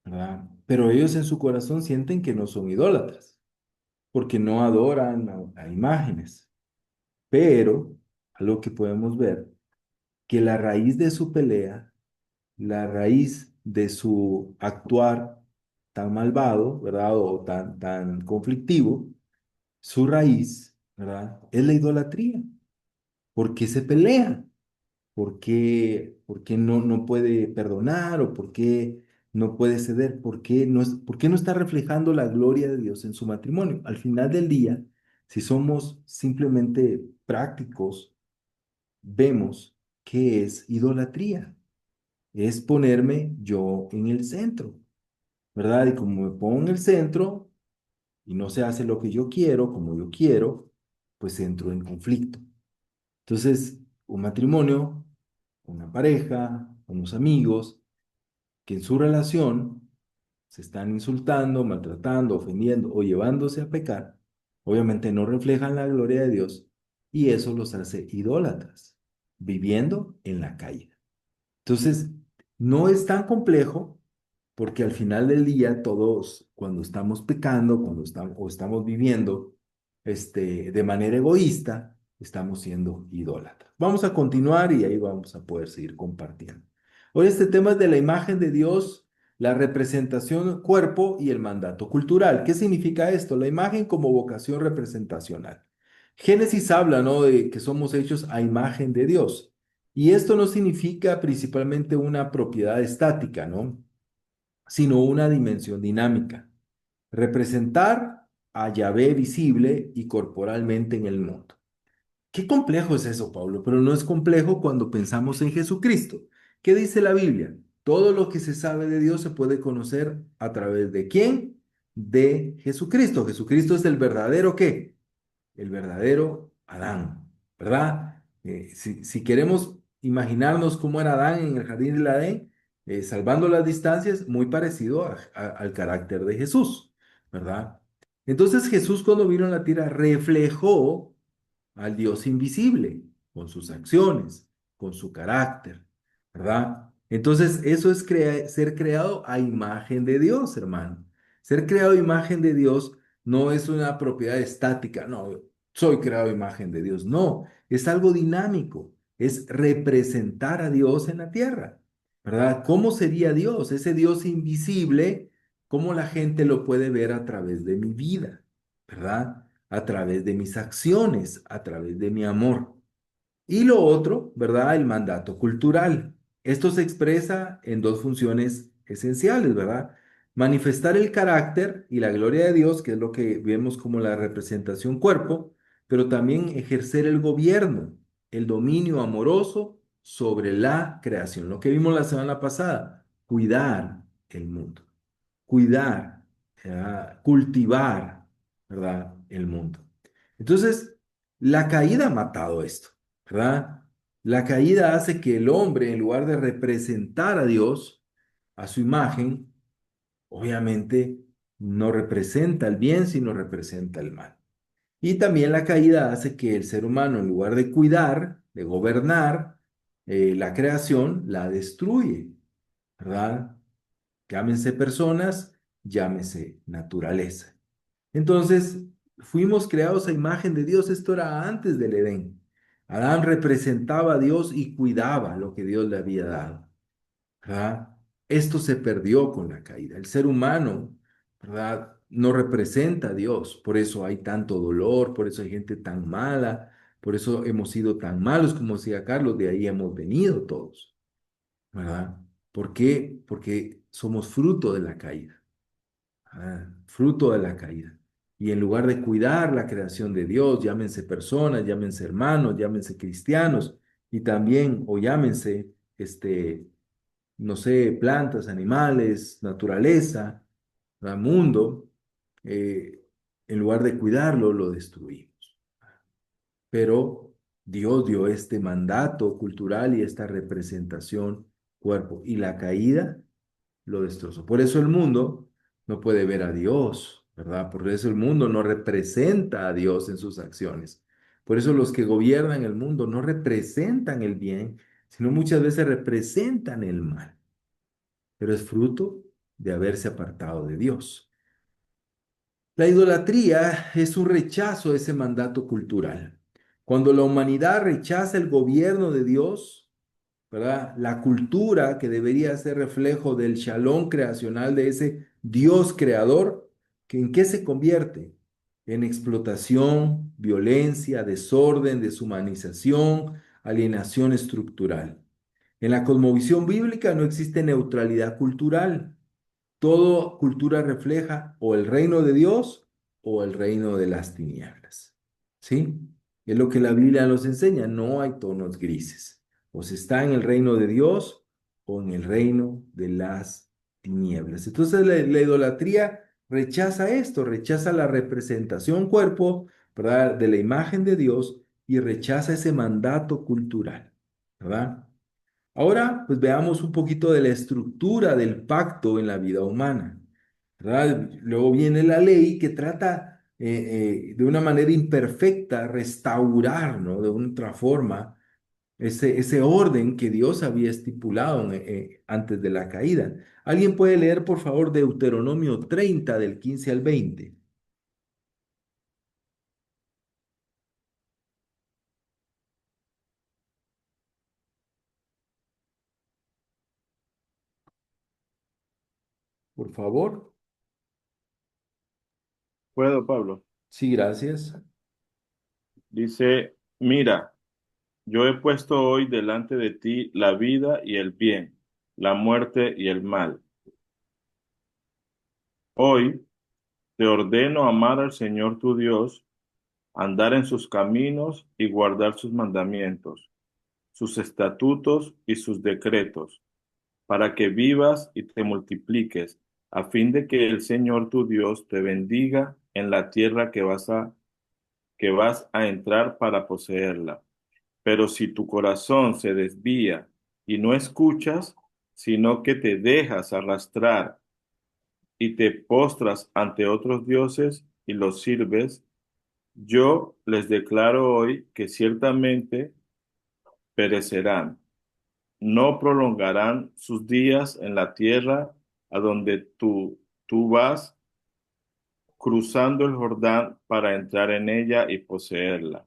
¿verdad? Pero ellos en su corazón sienten que no son idólatras, porque no adoran a imágenes. Pero, algo que podemos ver, que la raíz de su pelea, la raíz de su actuar tan malvado, ¿verdad? O tan conflictivo, su raíz, ¿verdad? Es la idolatría. ¿Por qué se pelea? ¿Por qué no puede perdonar o por qué no puede ceder? ¿Por qué no está reflejando la gloria de Dios en su matrimonio? Al final del día, si somos simplemente prácticos, vemos que es idolatría. Es ponerme yo en el centro, ¿verdad? Y como me pongo en el centro y no se hace lo que yo quiero, como yo quiero, pues entro en conflicto. Entonces, un matrimonio, una pareja, unos amigos, que en su relación se están insultando, maltratando, ofendiendo o llevándose a pecar, obviamente no reflejan la gloria de Dios y eso los hace idólatras, viviendo en la caída. Entonces, no es tan complejo porque al final del día todos, cuando estamos pecando, cuando estamos, o estamos viviendo de manera egoísta, estamos siendo idólatras. Vamos a continuar y ahí vamos a poder seguir compartiendo. Hoy este tema es de la imagen de Dios, la representación cuerpo y el mandato cultural. ¿Qué significa esto? La imagen como vocación representacional. Génesis habla, ¿no? De que somos hechos a imagen de Dios. Y esto no significa principalmente una propiedad estática, ¿no? Sino una dimensión dinámica. Representar a Yahvé visible y corporalmente en el mundo. Qué complejo es eso, Pablo, pero no es complejo cuando pensamos en Jesucristo. ¿Qué dice la Biblia? Todo lo que se sabe de Dios se puede conocer a través de ¿quién? De Jesucristo. Jesucristo es el verdadero ¿qué? El verdadero Adán, ¿verdad? Si queremos imaginarnos cómo era Adán en el jardín del Edén, salvando las distancias, muy parecido al carácter de Jesús, ¿verdad? Entonces Jesús cuando vino a la tierra reflejó al Dios invisible con sus acciones, con su carácter, ¿verdad? Entonces eso es ser creado a imagen de Dios, hermano. Ser creado a imagen de Dios no es una propiedad estática, no, soy creado a imagen de Dios, no, es algo dinámico, es representar a Dios en la tierra, ¿verdad? ¿Cómo sería Dios? Ese Dios invisible, ¿cómo la gente lo puede ver a través de mi vida, ¿verdad? A través de mis acciones, a través de mi amor. Y lo otro, ¿verdad? El mandato cultural. Esto se expresa en dos funciones esenciales, ¿verdad? Manifestar el carácter y la gloria de Dios, que es lo que vemos como la representación cuerpo, pero también ejercer el gobierno, el dominio amoroso sobre la creación. Lo que vimos la semana pasada, cuidar el mundo, cuidar, cultivar, ¿verdad? El mundo. Entonces, la caída ha matado esto, ¿verdad? La caída hace que el hombre, en lugar de representar a Dios, a su imagen, obviamente no representa el bien, sino representa el mal. Y también la caída hace que el ser humano, en lugar de cuidar, de gobernar la creación, la destruye, ¿verdad? Llámense personas, llámese naturaleza. Entonces, fuimos creados a imagen de Dios. Esto era antes del Edén. Adán representaba a Dios y cuidaba lo que Dios le había dado, ¿verdad? Esto se perdió con la caída. El ser humano, ¿verdad? No representa a Dios. Por eso hay tanto dolor, por eso hay gente tan mala, por eso hemos sido tan malos, como decía Carlos, de ahí hemos venido todos, ¿verdad? ¿Por qué? Porque somos fruto de la caída, fruto de la caída. Y en lugar de cuidar la creación de Dios, llámense personas, llámense hermanos, llámense cristianos, y también, o llámense, no sé, plantas, animales, naturaleza, mundo, eh, en lugar de cuidarlo, lo destruimos. Pero Dios dio este mandato cultural y esta representación cuerpo, y la caída lo destrozó. Por eso el mundo no puede ver a Dios, ¿verdad? Por eso el mundo no representa a Dios en sus acciones. Por eso los que gobiernan el mundo no representan el bien, sino muchas veces representan el mal, pero es fruto de haberse apartado de Dios. La idolatría es un rechazo a ese mandato cultural. Cuando la humanidad rechaza el gobierno de Dios, ¿verdad? La cultura que debería ser reflejo del shalom creacional de ese Dios creador, ¿en qué se convierte? En explotación, violencia, desorden, deshumanización, alienación estructural. En la cosmovisión bíblica no existe neutralidad cultural. Toda cultura refleja o el reino de Dios o el reino de las tinieblas. ¿Sí? Es lo que la Biblia nos enseña. No hay tonos grises. O se está en el reino de Dios o en el reino de las tinieblas. Entonces la idolatría rechaza esto, rechaza la representación cuerpo, ¿verdad? De la imagen de Dios y rechaza ese mandato cultural, ¿verdad? Ahora, pues veamos un poquito de la estructura del pacto en la vida humana, ¿verdad? Luego viene la ley que trata de una manera imperfecta restaurar, ¿no? De otra forma, ese orden que Dios había estipulado antes de la caída. ¿Alguien puede leer, por favor, Deuteronomio 30 del 15 al 20? Por favor. ¿Puedo, Pablo? Sí, gracias. Dice, mira, yo he puesto hoy delante de ti la vida y el bien, la muerte y el mal. Hoy te ordeno amar al Señor tu Dios, andar en sus caminos y guardar sus mandamientos, sus estatutos y sus decretos, para que vivas y te multipliques, a fin de que el Señor tu Dios te bendiga en la tierra que vas a entrar para poseerla. Pero si tu corazón se desvía y no escuchas, sino que te dejas arrastrar y te postras ante otros dioses y los sirves, yo les declaro hoy que ciertamente perecerán. No prolongarán sus días en la tierra a donde tú vas cruzando el Jordán para entrar en ella y poseerla.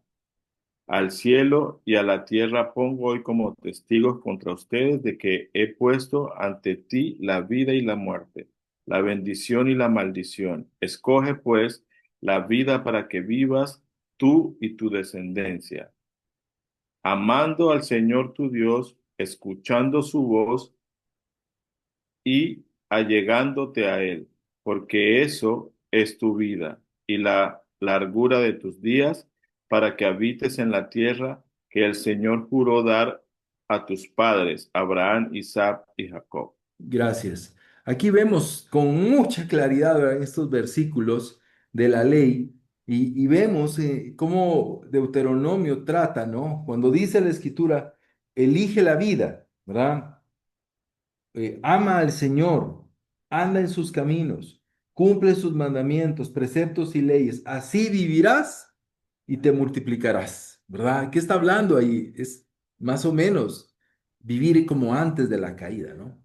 Al cielo y a la tierra pongo hoy como testigos contra ustedes de que he puesto ante ti la vida y la muerte, la bendición y la maldición. Escoge pues la vida para que vivas tú y tu descendencia, amando al Señor tu Dios, escuchando su voz y allegándote a Él, porque eso es tu vida y la largura de tus días, para que habites en la tierra que el Señor juró dar a tus padres, Abraham, Isaac y Jacob. Gracias. Aquí vemos con mucha claridad, ¿verdad? En estos versículos de la ley y vemos cómo Deuteronomio trata, ¿no? Cuando dice la escritura, elige la vida, ¿verdad? ama al Señor, anda en sus caminos, cumple sus mandamientos, preceptos y leyes, así vivirás y te multiplicarás, ¿verdad? ¿Qué está hablando ahí? Es más o menos vivir como antes de la caída, ¿no?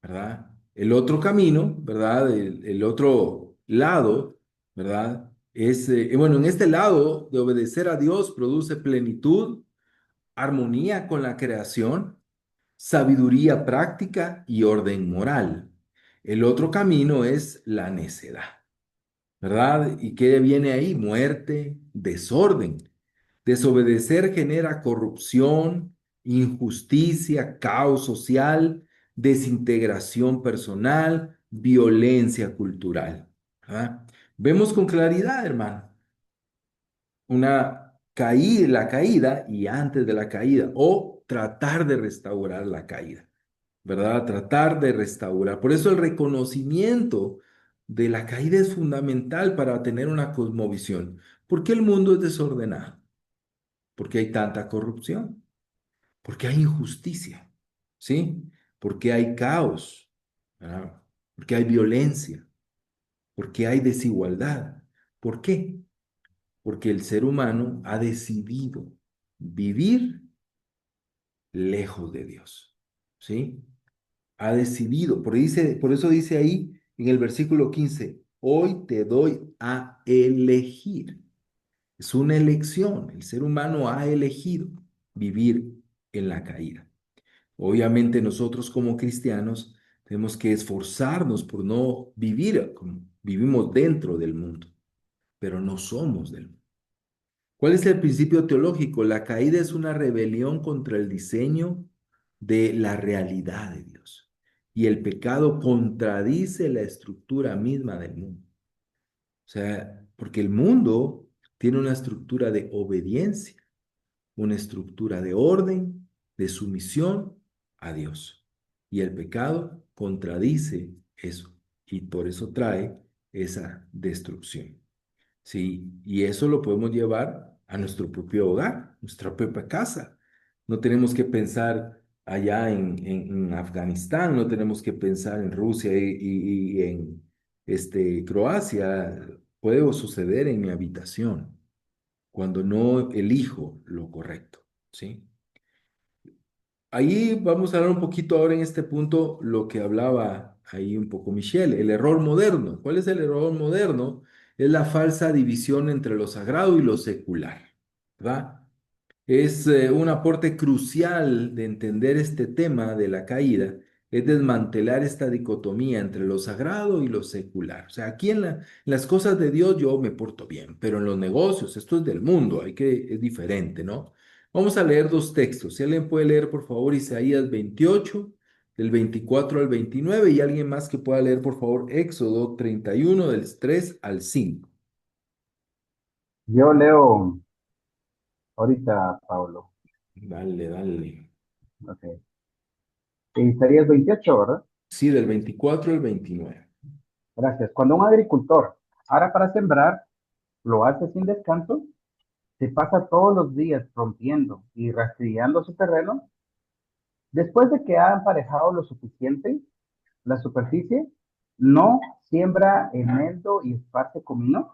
¿Verdad? El otro camino, ¿verdad? El otro lado, ¿verdad? Es, bueno, en este lado de obedecer a Dios produce plenitud, armonía con la creación, sabiduría práctica y orden moral. El otro camino es la necedad, ¿verdad? ¿Y qué viene ahí? Muerte, desorden. Desobedecer genera corrupción, injusticia, caos social, desintegración personal, violencia cultural, ¿verdad? Vemos con claridad, hermano, una caída, la caída y antes de la caída, o tratar de restaurar la caída, ¿verdad? Tratar de restaurar. Por eso el reconocimiento de la caída es fundamental para tener una cosmovisión. ¿Por qué el mundo es desordenado? Porque hay tanta corrupción, porque hay injusticia, ¿sí? Porque hay caos, ¿verdad? Porque hay violencia, porque hay desigualdad. ¿Por qué? Porque el ser humano ha decidido vivir lejos de Dios, ¿sí? Ha decidido, por eso dice ahí en el versículo 15, hoy te doy a elegir. Es una elección, el ser humano ha elegido vivir en la caída. Obviamente nosotros como cristianos tenemos que esforzarnos por no vivir como vivimos dentro del mundo, pero no somos del mundo. ¿Cuál es el principio teológico? La caída es una rebelión contra el diseño de la realidad de Dios. Y el pecado contradice la estructura misma del mundo. O sea, porque el mundo tiene una estructura de obediencia, una estructura de orden, de sumisión a Dios. Y el pecado contradice eso. Y por eso trae esa destrucción. Sí, y eso lo podemos llevar a nuestro propio hogar, nuestra propia casa. No tenemos que pensar allá en Afganistán, no tenemos que pensar en Rusia y en Croacia. Puede suceder en mi habitación cuando no elijo lo correcto, ¿sí? Ahí vamos a hablar un poquito ahora en este punto lo que hablaba ahí un poco Michelle, el error moderno. ¿Cuál es el error moderno? Es la falsa división entre lo sagrado y lo secular, ¿verdad? Es un aporte crucial de entender este tema de la caída, es desmantelar esta dicotomía entre lo sagrado y lo secular. O sea, aquí en las cosas de Dios yo me porto bien, pero en los negocios, esto es del mundo, es diferente, ¿no? Vamos a leer dos textos. Si alguien puede leer, por favor, Isaías 28, del 24 al 29, y alguien más que pueda leer, por favor, Éxodo 31, del 3 al 5. Yo leo ahorita, Pablo. Dale, dale. Ok. Isaías 28, ¿verdad? Sí, del 24 al 29. Gracias. Cuando un agricultor ara para sembrar, lo hace sin descanso, se pasa todos los días rompiendo y rastreando su terreno. Después de que ha emparejado lo suficiente la superficie, no siembra eneldo y esparce comino,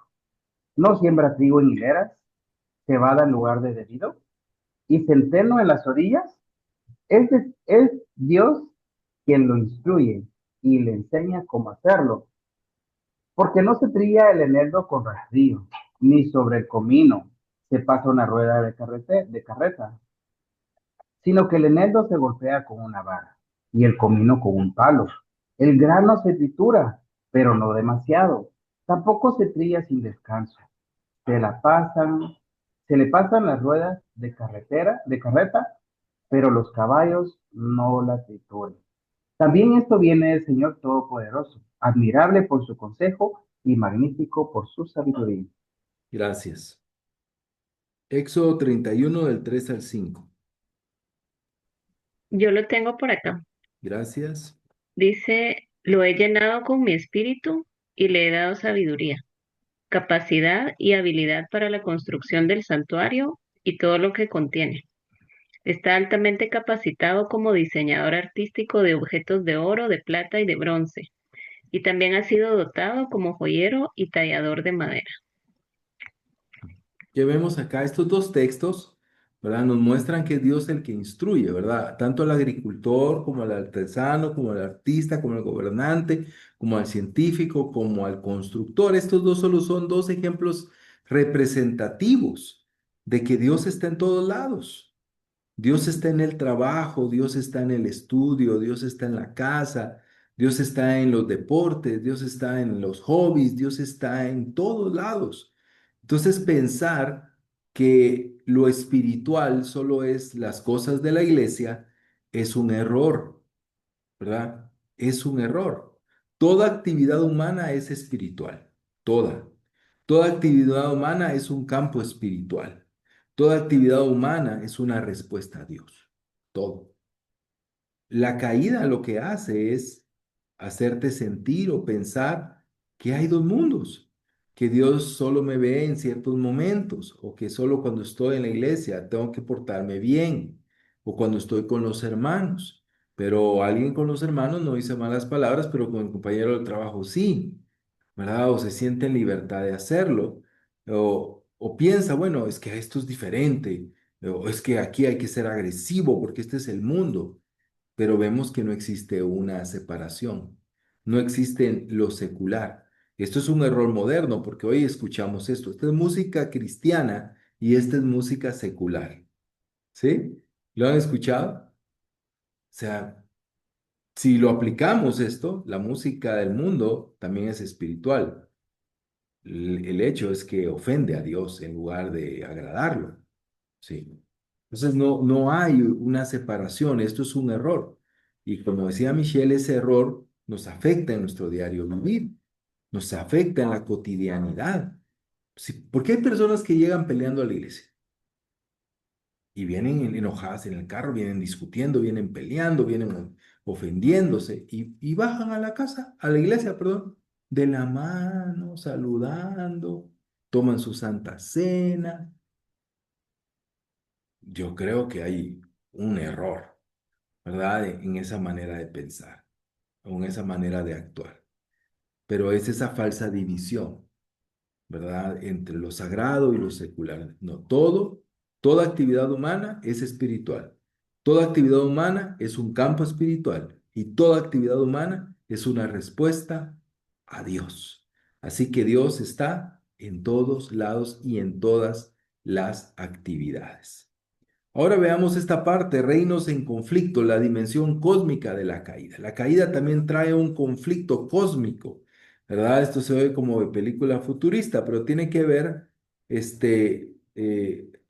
no siembra trigo en hileras, cebada en lugar de debido, y centeno en las orillas. Es Dios quien lo instruye y le enseña cómo hacerlo, porque no se trilla el eneldo con rastrillo, ni sobre el comino se pasa una rueda de carreta, sino que el eneldo se golpea con una vara y el comino con un palo. El grano se tritura, pero no demasiado. Tampoco se trilla sin descanso. Se la pasan, se le pasan las ruedas de carreta, pero los caballos no la trituran. También esto viene del Señor Todopoderoso, admirable por su consejo y magnífico por su sabiduría. Gracias. Éxodo 31 del 3 al 5. Yo lo tengo por acá. Gracias. Dice, lo he llenado con mi espíritu y le he dado sabiduría, capacidad y habilidad para la construcción del santuario y todo lo que contiene. Está altamente capacitado como diseñador artístico de objetos de oro, de plata y de bronce, y también ha sido dotado como joyero y tallador de madera. Que vemos acá, estos dos textos, ¿verdad? Nos muestran que es Dios el que instruye, ¿verdad? Tanto al agricultor como al artesano, como al artista, como al gobernante, como al científico, como al constructor. Estos dos solo son dos ejemplos representativos de que Dios está en todos lados. Dios está en el trabajo, Dios está en el estudio, Dios está en la casa, Dios está en los deportes, Dios está en los hobbies, Dios está en todos lados. Entonces pensar que lo espiritual solo es las cosas de la iglesia es un error, ¿verdad? Es un error. Toda actividad humana es espiritual, toda. Toda actividad humana es un campo espiritual. Toda actividad humana es una respuesta a Dios. Todo. La caída lo que hace es hacerte sentir o pensar que hay dos mundos, que Dios solo me ve en ciertos momentos o que solo cuando estoy en la iglesia tengo que portarme bien o cuando estoy con los hermanos. Pero alguien con los hermanos no dice malas palabras, pero con el compañero de trabajo sí, ¿verdad? O se siente en libertad de hacerlo o piensa, bueno, es que esto es diferente o es que aquí hay que ser agresivo porque este es el mundo, pero vemos que no existe una separación, no existe lo secular. Esto es un error moderno porque hoy escuchamos esto. Esta es música cristiana y esta es música secular. ¿Sí? ¿Lo han escuchado? O sea, si lo aplicamos esto, la música del mundo también es espiritual. El hecho es que ofende a Dios en lugar de agradarlo. Sí. Entonces no hay una separación, esto es un error. Y como decía Michelle, ese error nos afecta en nuestro diario vivir, nos afecta en la cotidianidad. Sí, porque hay personas que llegan peleando a la iglesia y vienen enojadas en el carro, vienen discutiendo, vienen peleando, vienen ofendiéndose y bajan a la casa, a la iglesia, perdón, de la mano, saludando, toman su santa cena. Yo creo que hay un error, ¿verdad? En esa manera de pensar, o en esa manera de actuar. Pero es esa falsa división, ¿verdad? Entre lo sagrado y lo secular. No, toda actividad humana es espiritual. Toda actividad humana es un campo espiritual y toda actividad humana es una respuesta a Dios. Así que Dios está en todos lados y en todas las actividades. Ahora veamos esta parte, reinos en conflicto, la dimensión cósmica de la caída. La caída también trae un conflicto cósmico, ¿verdad? Esto se ve como de película futurista, pero tiene que ver,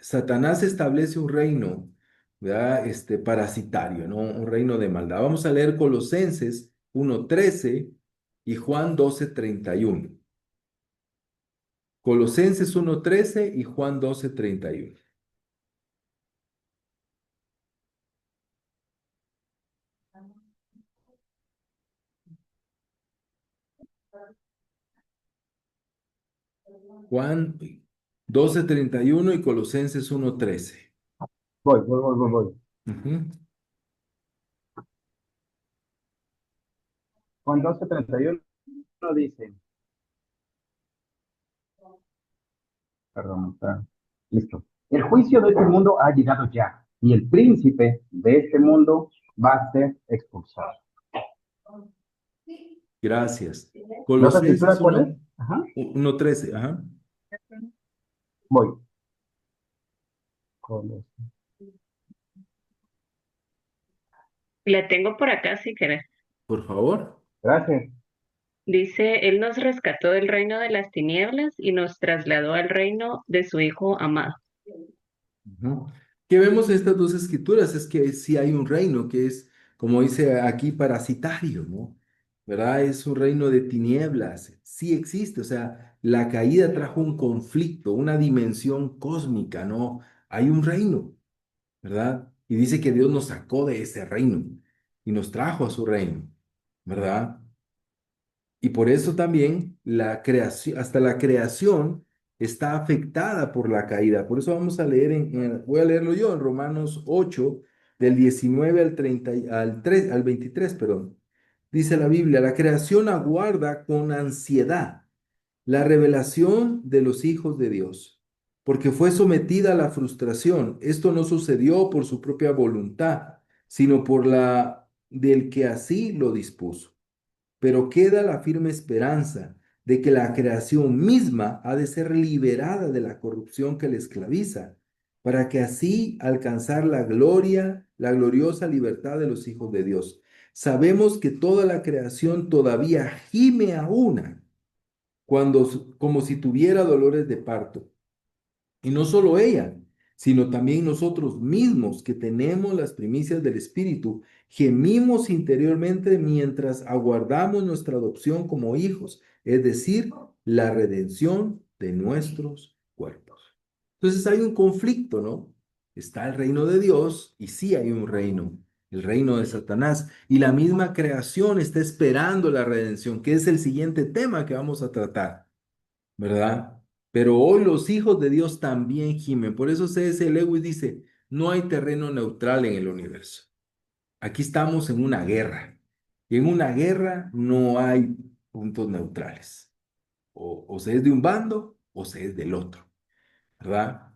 Satanás establece un reino, ¿verdad? Parasitario, ¿no? Un reino de maldad. Vamos a leer Colosenses 1:13 y Juan 12:31. Colosenses 1:13 y Juan 12:31. Juan 12:31 y Colosenses 1:13. Voy. Ujú. Juan 12:31 dice, perdón, está listo. El juicio de este mundo ha llegado ya, y el príncipe de este mundo va a ser expulsado. Gracias. ¿La otra Colosenses escritura cuál es? 1, Ajá. 1:13. Ajá. Voy. La tengo por acá si querés. Por favor. Gracias. Dice, Él nos rescató del reino de las tinieblas y nos trasladó al reino de su Hijo amado. Ujú. ¿Qué vemos en estas dos escrituras? Es que sí hay un reino que es, como dice aquí, parasitario, ¿no? ¿Verdad? Es un reino de tinieblas. Sí existe, o sea, la caída trajo un conflicto, una dimensión cósmica, ¿no? Hay un reino, ¿verdad? Y dice que Dios nos sacó de ese reino y nos trajo a su reino, ¿verdad? Y por eso también la creación, hasta la creación está afectada por la caída. Por eso vamos a leer, voy a leerlo yo, en Romanos 8, del 19 al 30, al 23, perdón. Dice la Biblia, la creación aguarda con ansiedad la revelación de los hijos de Dios, porque fue sometida a la frustración. Esto no sucedió por su propia voluntad, sino por la del que así lo dispuso. Pero queda la firme esperanza de que la creación misma ha de ser liberada de la corrupción que le esclaviza, para que así alcanzar la gloria, la gloriosa libertad de los hijos de Dios. Sabemos que toda la creación todavía gime a una como si tuviera dolores de parto. Y no solo ella, sino también nosotros mismos que tenemos las primicias del Espíritu, gemimos interiormente mientras aguardamos nuestra adopción como hijos, es decir, la redención de nuestros cuerpos. Entonces hay un conflicto, ¿no? Está el reino de Dios y sí hay un reino, el reino de Satanás, y la misma creación está esperando la redención, que es el siguiente tema que vamos a tratar, ¿verdad? Pero hoy los hijos de Dios también gimen. Por eso C.S. Lewis dice, no hay terreno neutral en el universo. Aquí estamos en una guerra. Y en una guerra no hay puntos neutrales. O se es de un bando o se es del otro, ¿verdad?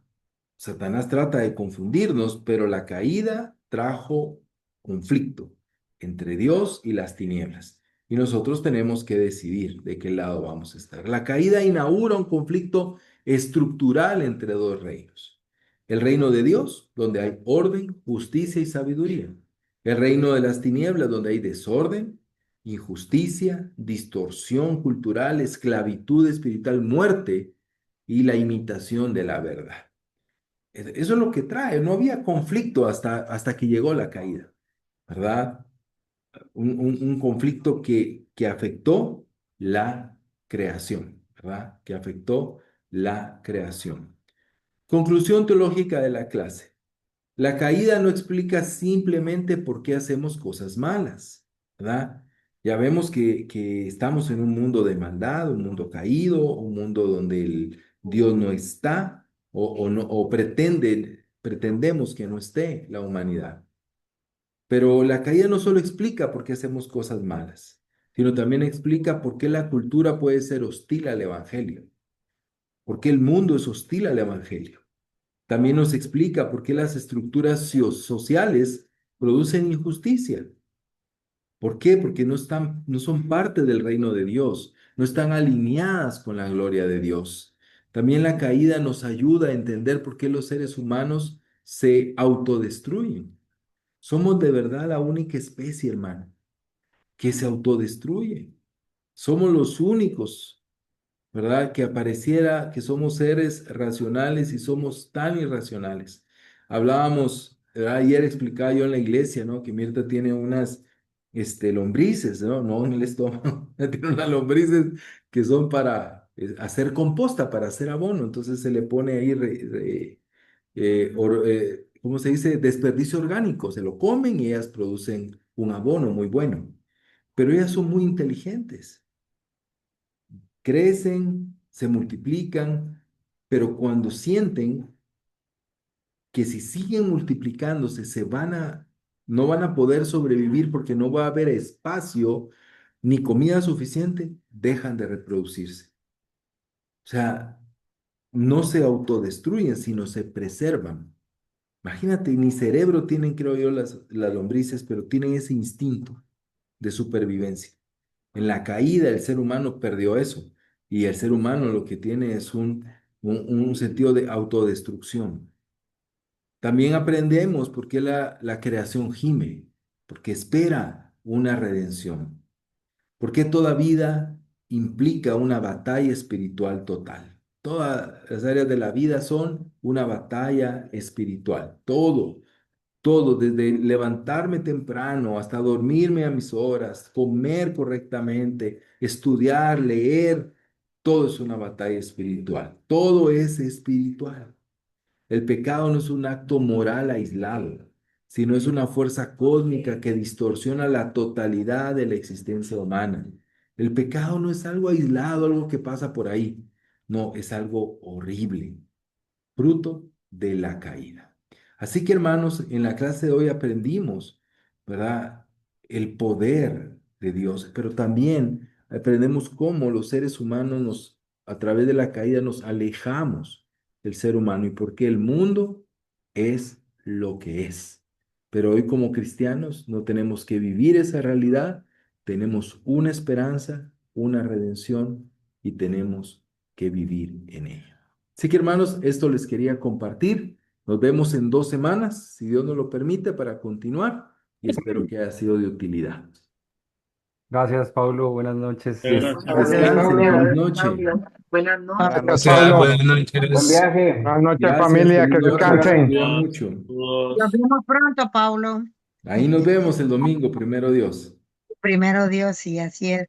Satanás trata de confundirnos, pero la caída trajo conflicto entre Dios y las tinieblas. Y nosotros tenemos que decidir de qué lado vamos a estar. La caída inaugura un conflicto estructural entre dos reinos. El reino de Dios, donde hay orden, justicia y sabiduría. El reino de las tinieblas, donde hay desorden, injusticia, distorsión cultural, esclavitud espiritual, muerte y la imitación de la verdad. Eso es lo que trae. No había conflicto hasta que llegó la caída, ¿verdad? Un conflicto que afectó la creación, ¿verdad? Que afectó la creación. Conclusión teológica de la clase. La caída no explica simplemente por qué hacemos cosas malas, ¿verdad? Ya vemos que estamos en un mundo de maldad, un mundo caído, un mundo donde Dios no está o pretendemos que no esté la humanidad. Pero la caída no solo explica por qué hacemos cosas malas, sino también explica por qué la cultura puede ser hostil al evangelio, por qué el mundo es hostil al evangelio. También nos explica por qué las estructuras sociales producen injusticia. ¿Por qué? Porque no son parte del reino de Dios, no están alineadas con la gloria de Dios. También la caída nos ayuda a entender por qué los seres humanos se autodestruyen. Somos de verdad la única especie, hermano, que se autodestruye. Somos los únicos, ¿verdad? Que apareciera que somos seres racionales y somos tan irracionales. Hablábamos, ¿verdad? Ayer explicaba yo en la iglesia, ¿no? Que Mirta tiene unas, lombrices, ¿no? No en el estómago, tiene unas lombrices que son para hacer composta, para hacer abono. Entonces se le pone ahí, ¿cómo se dice? Desperdicio orgánico. Se lo comen y ellas producen un abono muy bueno. Pero ellas son muy inteligentes, crecen, se multiplican, pero cuando sienten que si siguen multiplicándose no van a poder sobrevivir porque no va a haber espacio ni comida suficiente, dejan de reproducirse. O sea, no se autodestruyen, sino se preservan. Imagínate, ni cerebro tienen, creo yo, las lombrices, pero tienen ese instinto de supervivencia. En la caída el ser humano perdió eso y el ser humano lo que tiene es un sentido de autodestrucción. También aprendemos por qué la creación gime, porque espera una redención, porque toda vida implica una batalla espiritual total. Todas las áreas de la vida son una batalla espiritual, todo, desde levantarme temprano hasta dormirme a mis horas, comer correctamente, estudiar, leer, todo es una batalla espiritual. Todo es espiritual. El pecado no es un acto moral aislado, sino es una fuerza cósmica que distorsiona la totalidad de la existencia humana. El pecado no es algo aislado, algo que pasa por ahí. No, es algo horrible, fruto de la caída. Así que hermanos, en la clase de hoy aprendimos, ¿verdad? El poder de Dios, pero también aprendemos cómo los seres humanos a través de la caída nos alejamos del ser humano y por qué el mundo es lo que es. Pero hoy como cristianos no tenemos que vivir esa realidad, tenemos una esperanza, una redención y tenemos que vivir en ella. Así que hermanos, esto les quería compartir. Nos vemos en 2 semanas, si Dios nos lo permite, para continuar y espero que haya sido de utilidad. Gracias, Pablo. Buenas noches. Gracias. Descansen, feliz noche. Buenas noches. Gracias, Pablo. Pablo. Buen viaje. Buenas noches, Gracias, familia. Que feliz noche, se descansen. cuida mucho. Nos vemos pronto, Paulo. Ahí nos vemos el domingo, primero Dios. Primero Dios, sí, así es.